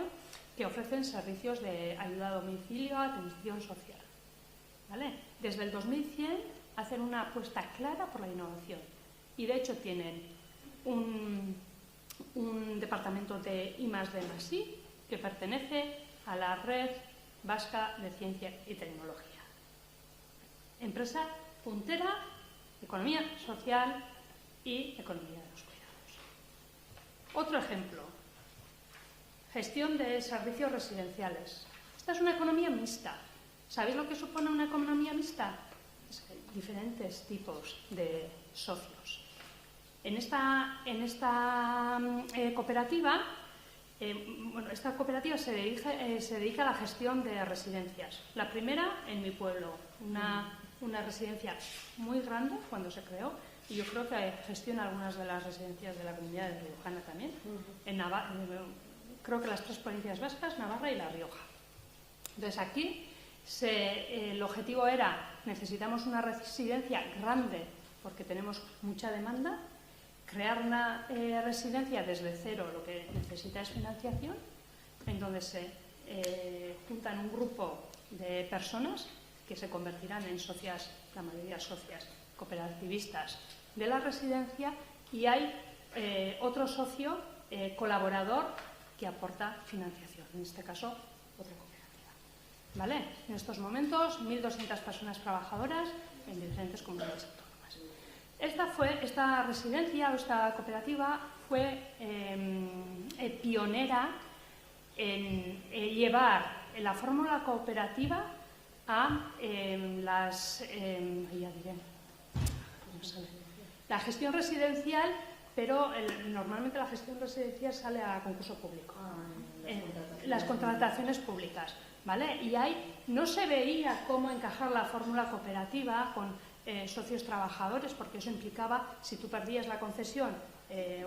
que ofrecen servicios de ayuda a domicilio, atención social, ¿vale? Desde el 2100 hacen una apuesta clara por la innovación y, de hecho, tienen un departamento de I+D+I que pertenece a la Red Vasca de Ciencia y Tecnología. Empresa puntera, economía social y economía de los cuidados. Otro ejemplo, gestión de servicios residenciales. Esta es una economía mixta. ¿Sabéis lo que supone una economía mixta? Es que hay diferentes tipos de socios. En esta cooperativa, esta cooperativa se dedica a la gestión de residencias. La primera en mi pueblo, una residencia muy grande cuando se creó, y yo creo que gestiona algunas de las residencias de la comunidad de riojana también. En Navarra, creo que las 3 provincias vascas, Navarra y La Rioja. Entonces aquí el objetivo era, necesitamos una residencia grande porque tenemos mucha demanda, crear una residencia desde cero, lo que necesita es financiación, en donde se juntan un grupo de personas que se convertirán en socias, la mayoría socias cooperativistas de la residencia, y hay otro socio colaborador que aporta financiación, en este caso otra cooperativa, ¿vale? En estos momentos 1.200 personas trabajadoras en diferentes comunidades autónomas. Esta residencia o esta cooperativa fue pionera en llevar la fórmula cooperativa a la gestión residencial, pero normalmente la gestión residencial sale a concurso público, las contrataciones públicas, ¿vale? Y ahí no se veía cómo encajar la fórmula cooperativa con socios trabajadores, porque eso implicaba, si tú perdías la concesión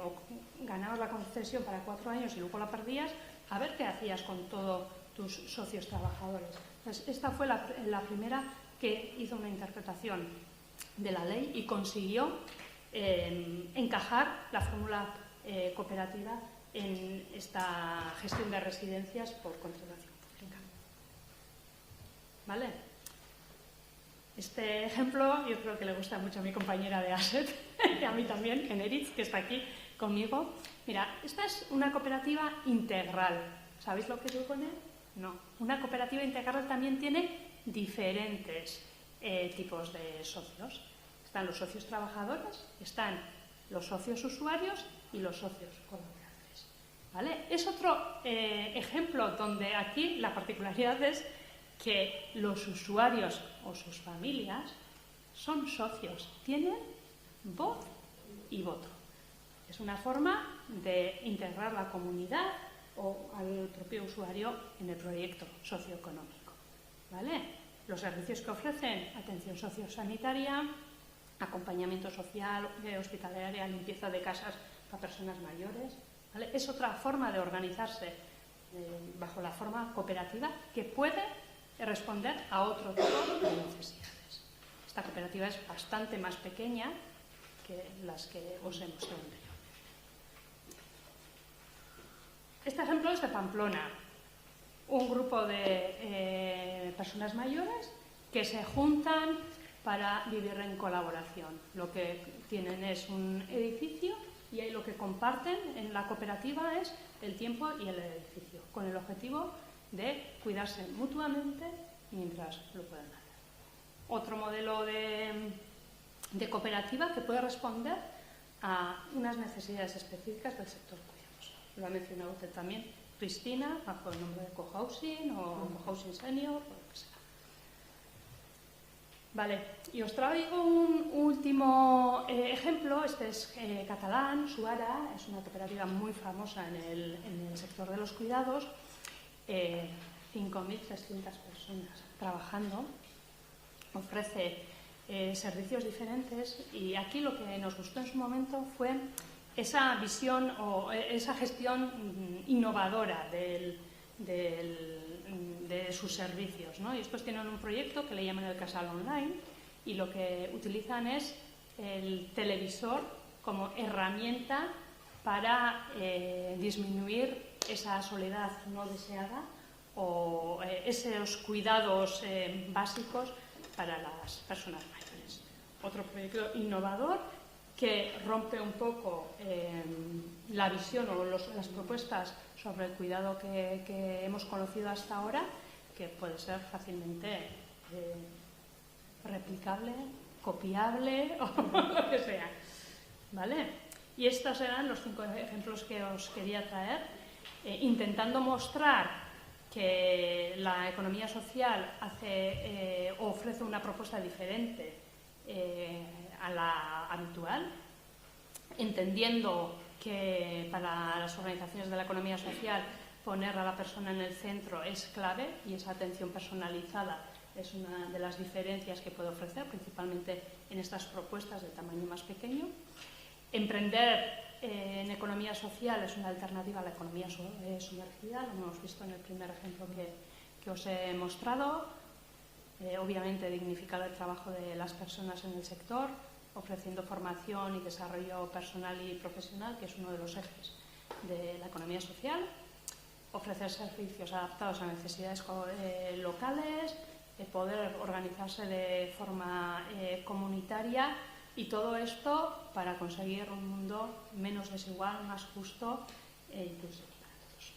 o ganabas la concesión para 4 años y luego la perdías, a ver qué hacías con todos tus socios trabajadores. Entonces, esta fue la primera que hizo una interpretación de la ley y consiguió encajar la fórmula cooperativa en esta gestión de residencias por contratación pública. ¿Vale? Este ejemplo yo creo que le gusta mucho a mi compañera de ASET y a mí también, Eneritz, que está aquí conmigo. Mira, esta es una cooperativa integral. ¿Sabéis lo que supone? No. Una cooperativa integral también tiene diferentes tipos de socios. Están los socios trabajadores, están los socios usuarios y los socios colaboradores, ¿vale? Es otro ejemplo donde aquí la particularidad es que los usuarios o sus familias son socios, tienen voz y voto. Es una forma de integrar la comunidad o al propio usuario en el proyecto socioeconómico, ¿vale? Los servicios que ofrecen: atención sociosanitaria, acompañamiento social, hospitalaria, limpieza de casas para personas mayores, ¿vale? Es otra forma de organizarse bajo la forma cooperativa que puede responder a otro tipo de necesidades. Esta cooperativa es bastante más pequeña, que las que os he mostrado anteriormente. Este ejemplo es de Pamplona, un grupo de personas mayores que se juntan para vivir en colaboración. Lo que tienen es un edificio y ahí lo que comparten en la cooperativa es el tiempo y el edificio, con el objetivo de cuidarse mutuamente mientras lo puedan hacer. Otro modelo de cooperativa que puede responder a unas necesidades específicas del sector cuidados. Lo ha mencionado usted también, Cristina, bajo el nombre de cohousing o cohousing senior, o lo que sea. Vale, y os traigo un último ejemplo. Este es catalán, Suara, es una cooperativa muy famosa en el sector de los cuidados. 5.300 personas trabajando, ofrece servicios diferentes, y aquí lo que nos gustó en su momento fue esa visión o esa gestión innovadora de sus servicios, ¿no? Y estos tienen un proyecto que le llaman el Casal Online, y lo que utilizan es el televisor como herramienta para disminuir esa soledad no deseada o esos cuidados básicos para las personas mayores. Otro proyecto innovador que rompe un poco la visión o las propuestas sobre el cuidado que hemos conocido hasta ahora, que puede ser fácilmente replicable, copiable o lo que sea. ¿Vale? Y estos eran los 5 ejemplos que os quería traer, intentando mostrar que la economía social ofrece una propuesta diferente a la habitual, entendiendo que para las organizaciones de la economía social poner a la persona en el centro es clave, y esa atención personalizada es una de las diferencias que puede ofrecer, principalmente en estas propuestas de tamaño más pequeño. Emprender en economía social es una alternativa a la economía sumergida, lo hemos visto en el primer ejemplo que os he mostrado. Obviamente dignificar el trabajo de las personas en el sector, ofreciendo formación y desarrollo personal y profesional, que es uno de los ejes de la economía social. Ofrecer servicios adaptados a necesidades locales, poder organizarse de forma comunitaria, y todo esto para conseguir un mundo menos desigual, más justo e inclusivo para todos.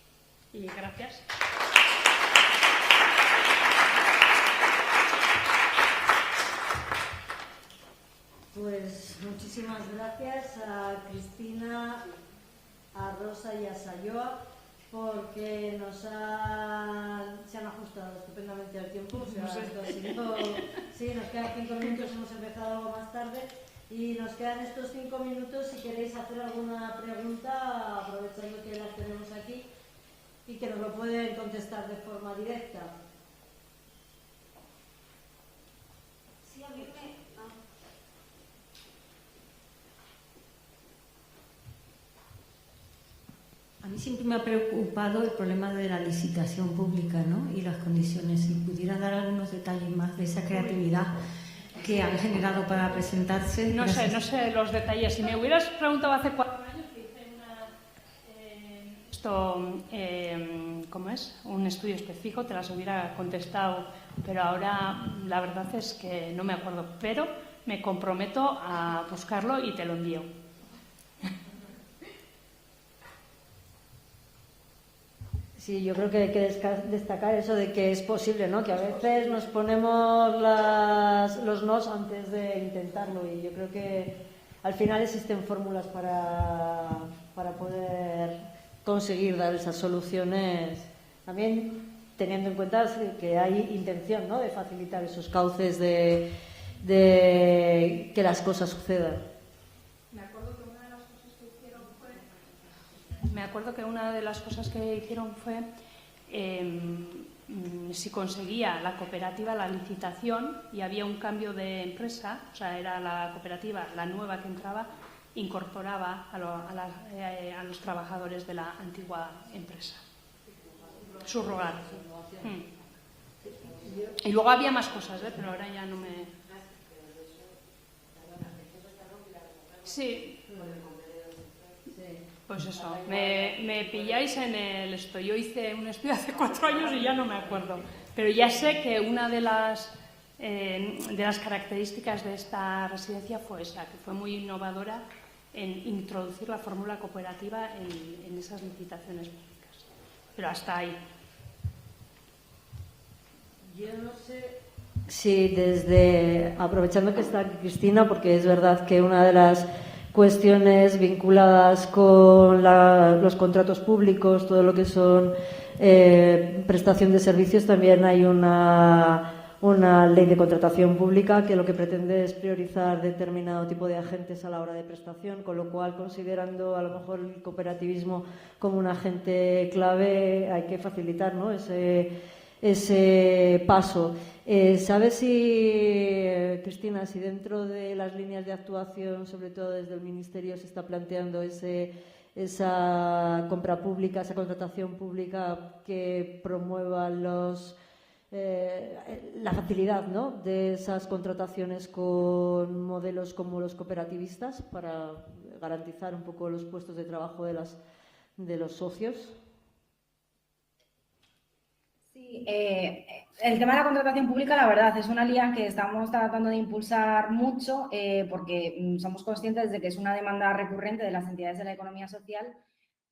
Y gracias. Pues muchísimas gracias a Cristina, a Rosa y a Sayoa, porque se han ajustado estupendamente al tiempo. O sea, sí, nos quedan 5 minutos, hemos empezado algo más tarde, y nos quedan estos 5 minutos si queréis hacer alguna pregunta, aprovechando que las tenemos aquí y que nos lo pueden contestar de forma directa. Sí, a mí A mí siempre me ha preocupado el problema de la licitación pública, ¿no? Y las condiciones. Si pudiera dar algunos detalles más de esa creatividad que han generado para presentarse. No sé los detalles. Si me hubieras preguntado hace 4 años que hice ¿cómo es? Un estudio específico, te las hubiera contestado, pero ahora la verdad es que no me acuerdo. Pero me comprometo a buscarlo y te lo envío. Sí, yo creo que hay que destacar eso de que es posible, ¿no? Que a veces nos ponemos los nos antes de intentarlo, y yo creo que al final existen fórmulas para poder conseguir dar esas soluciones, también teniendo en cuenta que hay intención, ¿no? De facilitar esos cauces de que las cosas sucedan. Me acuerdo que una de las cosas que hicieron fue si conseguía la cooperativa la licitación y había un cambio de empresa, o sea, era la cooperativa, la nueva que entraba, incorporaba a los trabajadores de la antigua empresa. Subrogar. Y luego había más cosas, pero ahora ya no me... Sí. Pues eso, me pilláis en el esto. Yo hice un estudio hace 4 años y ya no me acuerdo. Pero ya sé que una de las características de esta residencia fue esa, que fue muy innovadora en introducir la fórmula cooperativa en esas licitaciones públicas. Pero hasta ahí. Yo no sé si aprovechando que está aquí Cristina, porque es verdad que una de las cuestiones vinculadas con los contratos públicos, todo lo que son prestación de servicios, también hay una ley de contratación pública que lo que pretende es priorizar determinado tipo de agentes a la hora de prestación, con lo cual, considerando a lo mejor el cooperativismo como un agente clave, hay que facilitar, ¿no?, ese paso. ¿Sabes Cristina, si dentro de las líneas de actuación, sobre todo desde el Ministerio, se está planteando esa compra pública, esa contratación pública que promueva la facilidad, ¿no?, de esas contrataciones con modelos como los cooperativistas para garantizar un poco los puestos de trabajo de los socios? Sí, el tema de la contratación pública, la verdad, es una línea que estamos tratando de impulsar mucho porque somos conscientes de que es una demanda recurrente de las entidades de la economía social,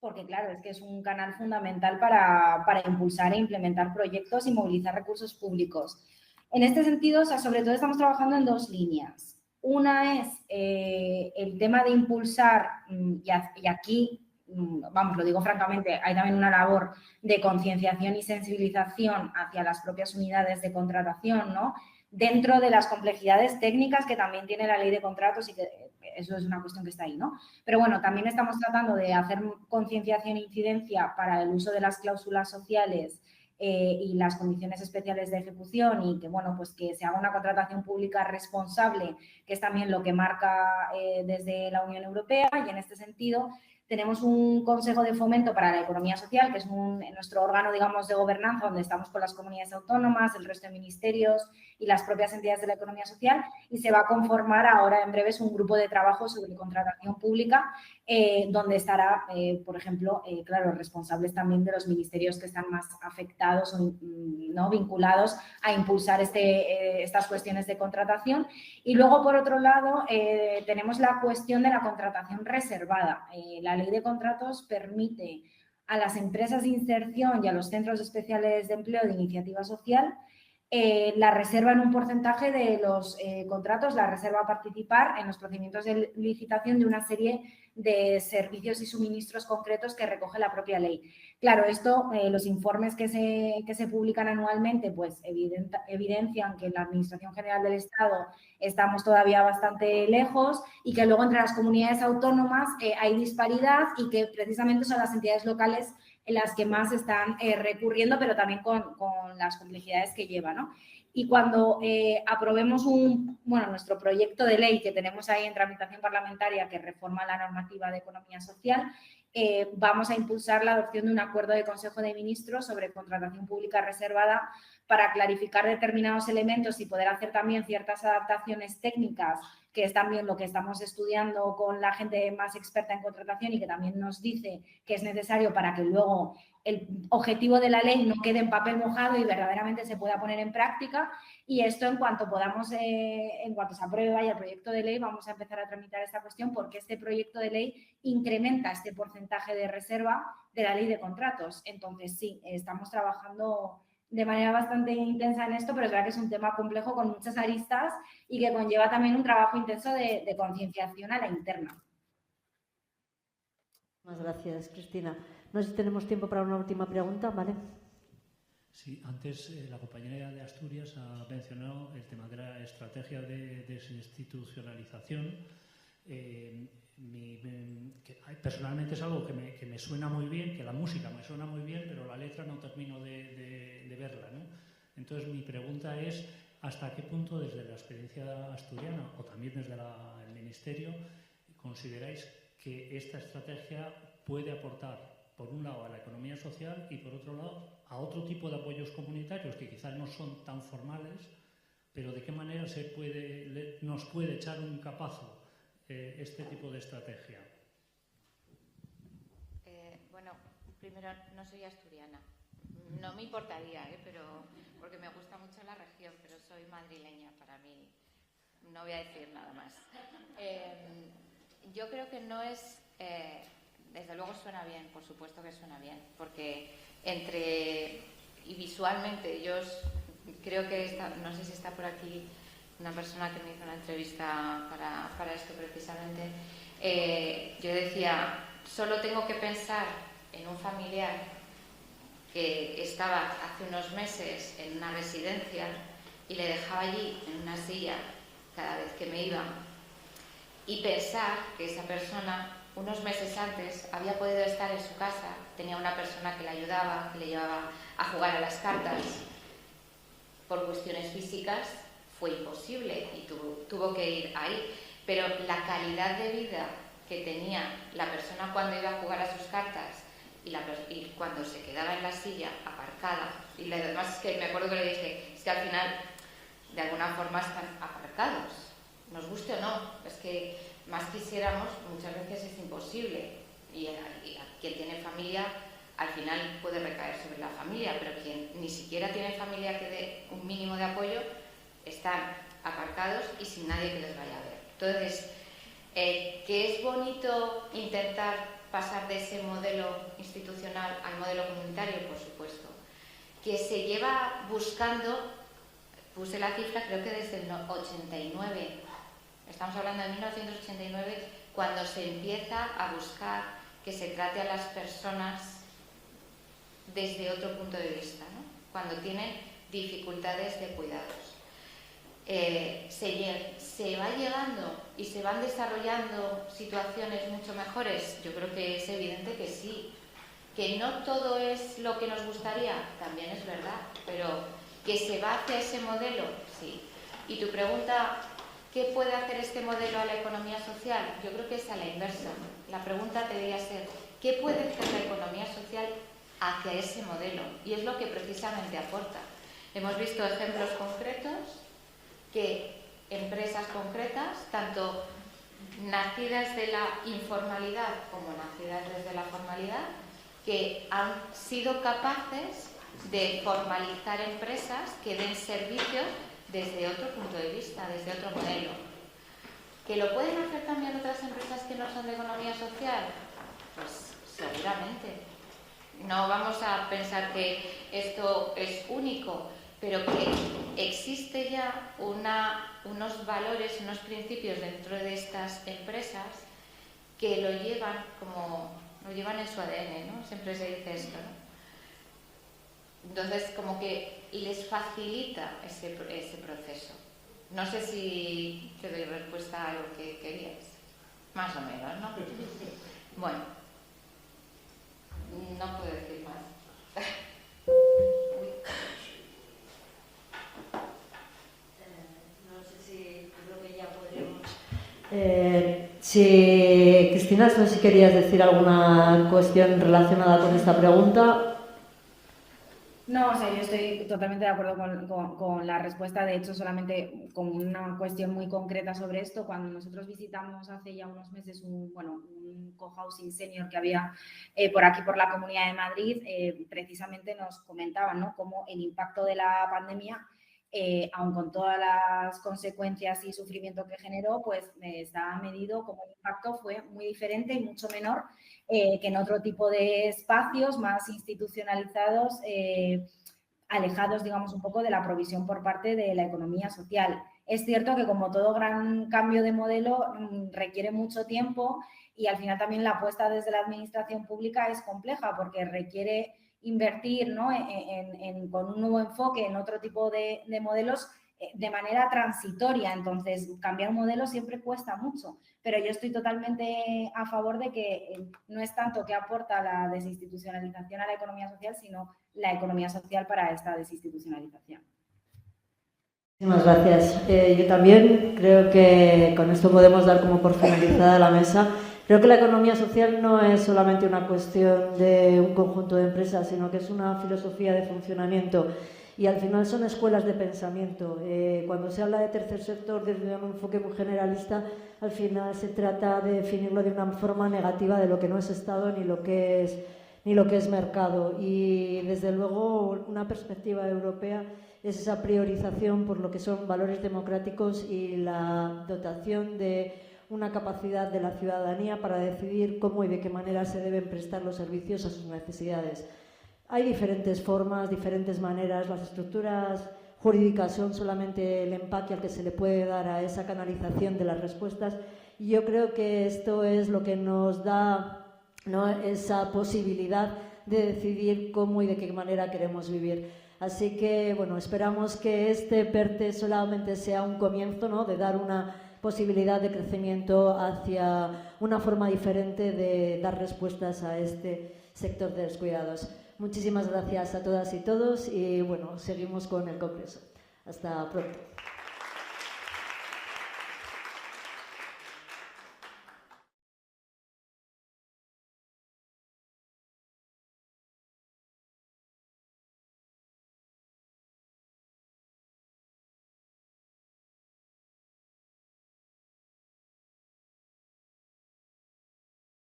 porque, claro, es que es un canal fundamental para impulsar e implementar proyectos y movilizar recursos públicos. En este sentido, o sea, sobre todo estamos trabajando en 2 líneas. Una es el tema de impulsar, y aquí, vamos, lo digo francamente, hay también una labor de concienciación y sensibilización hacia las propias unidades de contratación, ¿no?, dentro de las complejidades técnicas que también tiene la ley de contratos, y que eso es una cuestión que está ahí, ¿no? Pero bueno, también estamos tratando de hacer concienciación e incidencia para el uso de las cláusulas sociales y las condiciones especiales de ejecución, y que, bueno, pues que se haga una contratación pública responsable, que es también lo que marca desde la Unión Europea. Y en este sentido tenemos un Consejo de Fomento para la Economía Social, que es nuestro órgano, digamos, de gobernanza, donde estamos con las comunidades autónomas, el resto de ministerios y las propias entidades de la economía social, y se va a conformar ahora en breves un grupo de trabajo sobre contratación pública, donde estará, por ejemplo, claro, responsables también de los ministerios que están más afectados o no vinculados a impulsar estas cuestiones de contratación. Y luego, por otro lado, tenemos la cuestión de la contratación reservada. La ley de contratos permite a las empresas de inserción y a los centros especiales de empleo de iniciativa social la reserva en un porcentaje de los contratos, la reserva a participar en los procedimientos de licitación de una serie de servicios y suministros concretos que recoge la propia ley. Claro, esto, los informes que se publican anualmente, pues evidencian que en la Administración General del Estado estamos todavía bastante lejos, y que luego entre las comunidades autónomas hay disparidad, y que precisamente son las entidades locales en las que más están recurriendo, pero también con las complejidades que lleva, ¿no? Y cuando aprobemos nuestro proyecto de ley que tenemos ahí en tramitación parlamentaria, que reforma la normativa de economía social, vamos a impulsar la adopción de un acuerdo de Consejo de Ministros sobre contratación pública reservada para clarificar determinados elementos y poder hacer también ciertas adaptaciones técnicas, que es también lo que estamos estudiando con la gente más experta en contratación, y que también nos dice que es necesario para que luego el objetivo de la ley no quede en papel mojado y verdaderamente se pueda poner en práctica. Y esto, en cuanto podamos, en cuanto se apruebe vaya el proyecto de ley, vamos a empezar a tramitar esta cuestión, porque este proyecto de ley incrementa este porcentaje de reserva de la ley de contratos. Entonces, sí, estamos trabajando de manera bastante intensa en esto, pero es verdad que es un tema complejo con muchas aristas y que conlleva también un trabajo intenso de concienciación a la interna. Muchas gracias, Cristina. No sé si tenemos tiempo para una última pregunta, ¿vale? Sí, antes la compañera de Asturias ha mencionado el tema de la estrategia de desinstitucionalización. Personalmente es algo que me suena muy bien, que la música me suena muy bien, pero la letra no termino de verla, ¿no? Entonces, mi pregunta es, ¿hasta qué punto, desde la experiencia asturiana o también desde el Ministerio, consideráis que esta estrategia puede aportar, por un lado, a la economía social y, por otro lado, a otro tipo de apoyos comunitarios que quizás no son tan formales, pero de qué manera nos puede echar un capazo este tipo de estrategia? Bueno, primero, no soy asturiana. No me importaría, pero porque me gusta mucho la región, pero soy madrileña. Para mí, no voy a decir nada más. Yo creo que no es... desde luego suena bien, por supuesto que suena bien, porque y visualmente, yo creo que no sé si está por aquí una persona que me hizo una entrevista para esto precisamente. Yo decía, solo tengo que pensar en un familiar que estaba hace unos meses en una residencia y le dejaba allí en una silla cada vez que me iba, y pensar que esa persona unos meses antes había podido estar en su casa, tenía una persona que le ayudaba, que le llevaba a jugar a las cartas. Por cuestiones físicas fue imposible y tuvo que ir ahí, pero la calidad de vida que tenía la persona cuando iba a jugar a sus cartas y cuando se quedaba en la silla aparcada, y además es que me acuerdo que le dije, es que al final de alguna forma están aparcados, nos guste o no, es que más quisiéramos, muchas veces es imposible, y quien tiene familia al final puede recaer sobre la familia, pero quien ni siquiera tiene familia que dé un mínimo de apoyo están aparcados y sin nadie que les vaya a ver. Entonces, que es bonito intentar pasar de ese modelo institucional al modelo comunitario, por supuesto, que se lleva buscando, puse la cifra creo que desde el 89, estamos hablando de 1989, cuando se empieza a buscar que se trate a las personas desde otro punto de vista, ¿no? Cuando tienen dificultades de cuidados. ¿Se va llegando y se van desarrollando situaciones mucho mejores? Yo creo que es evidente que sí. Que no todo es lo que nos gustaría, también es verdad, pero que se va hacia ese modelo, sí. Y tu pregunta, ¿qué puede hacer este modelo a la economía social? Yo creo que es a la inversa. La pregunta debería ser, ¿qué puede hacer la economía social hacia ese modelo? Y es lo que precisamente aporta. Hemos visto ejemplos concretos que empresas concretas, tanto nacidas de la informalidad como nacidas desde la formalidad, que han sido capaces de formalizar empresas que den servicios desde otro punto de vista, desde otro modelo. ¿Que lo pueden hacer también otras empresas que no son de economía social? Pues seguramente. No vamos a pensar que esto es único, pero que existe ya unos valores, unos principios dentro de estas empresas que lo llevan en su ADN, ¿no? Siempre se dice esto, ¿no? Entonces, como que les facilita ese proceso. No sé si te doy respuesta a lo que querías. Más o menos, ¿no? Bueno, no puedo decir más. Si Cristina, no sé si querías decir alguna cuestión relacionada con esta pregunta. No, o sea, yo estoy totalmente de acuerdo con la respuesta. De hecho, solamente con una cuestión muy concreta sobre esto, cuando nosotros visitamos hace ya unos meses un cohousing senior que había por aquí, por la Comunidad de Madrid, precisamente nos comentaban, ¿no?, cómo el impacto de la pandemia, aun con todas las consecuencias y sufrimiento que generó, pues estaba medido como el impacto fue muy diferente y mucho menor que en otro tipo de espacios más institucionalizados, alejados, digamos, un poco de la provisión por parte de la economía social. Es cierto que, como todo gran cambio de modelo, requiere mucho tiempo, y al final también la apuesta desde la administración pública es compleja porque requiere invertir, ¿no?, con un nuevo enfoque en otro tipo de modelos de manera transitoria. Entonces, cambiar un modelo siempre cuesta mucho, pero yo estoy totalmente a favor de que no es tanto que aporta la desinstitucionalización a la economía social, sino la economía social para esta desinstitucionalización. Muchísimas gracias. Yo también creo que con esto podemos dar como por finalizada la mesa. Creo que la economía social no es solamente una cuestión de un conjunto de empresas, sino que es una filosofía de funcionamiento y al final son escuelas de pensamiento. Cuando se habla de tercer sector desde un enfoque muy generalista, al final se trata de definirlo de una forma negativa de lo que no es Estado ni lo que es mercado. Y desde luego una perspectiva europea es esa priorización por lo que son valores democráticos y la dotación de una capacidad de la ciudadanía para decidir cómo y de qué manera se deben prestar los servicios a sus necesidades. Hay diferentes formas, diferentes maneras. Las estructuras jurídicas son solamente el empaque al que se le puede dar a esa canalización de las respuestas, y yo creo que esto es lo que nos da, ¿no?, esa posibilidad de decidir cómo y de qué manera queremos vivir. Así que, bueno, esperamos que este PERTE solamente sea un comienzo, ¿no?, de dar una posibilidad de crecimiento hacia una forma diferente de dar respuestas a este sector de los cuidados. Muchísimas gracias a todas y todos y, bueno, seguimos con el Congreso. Hasta pronto.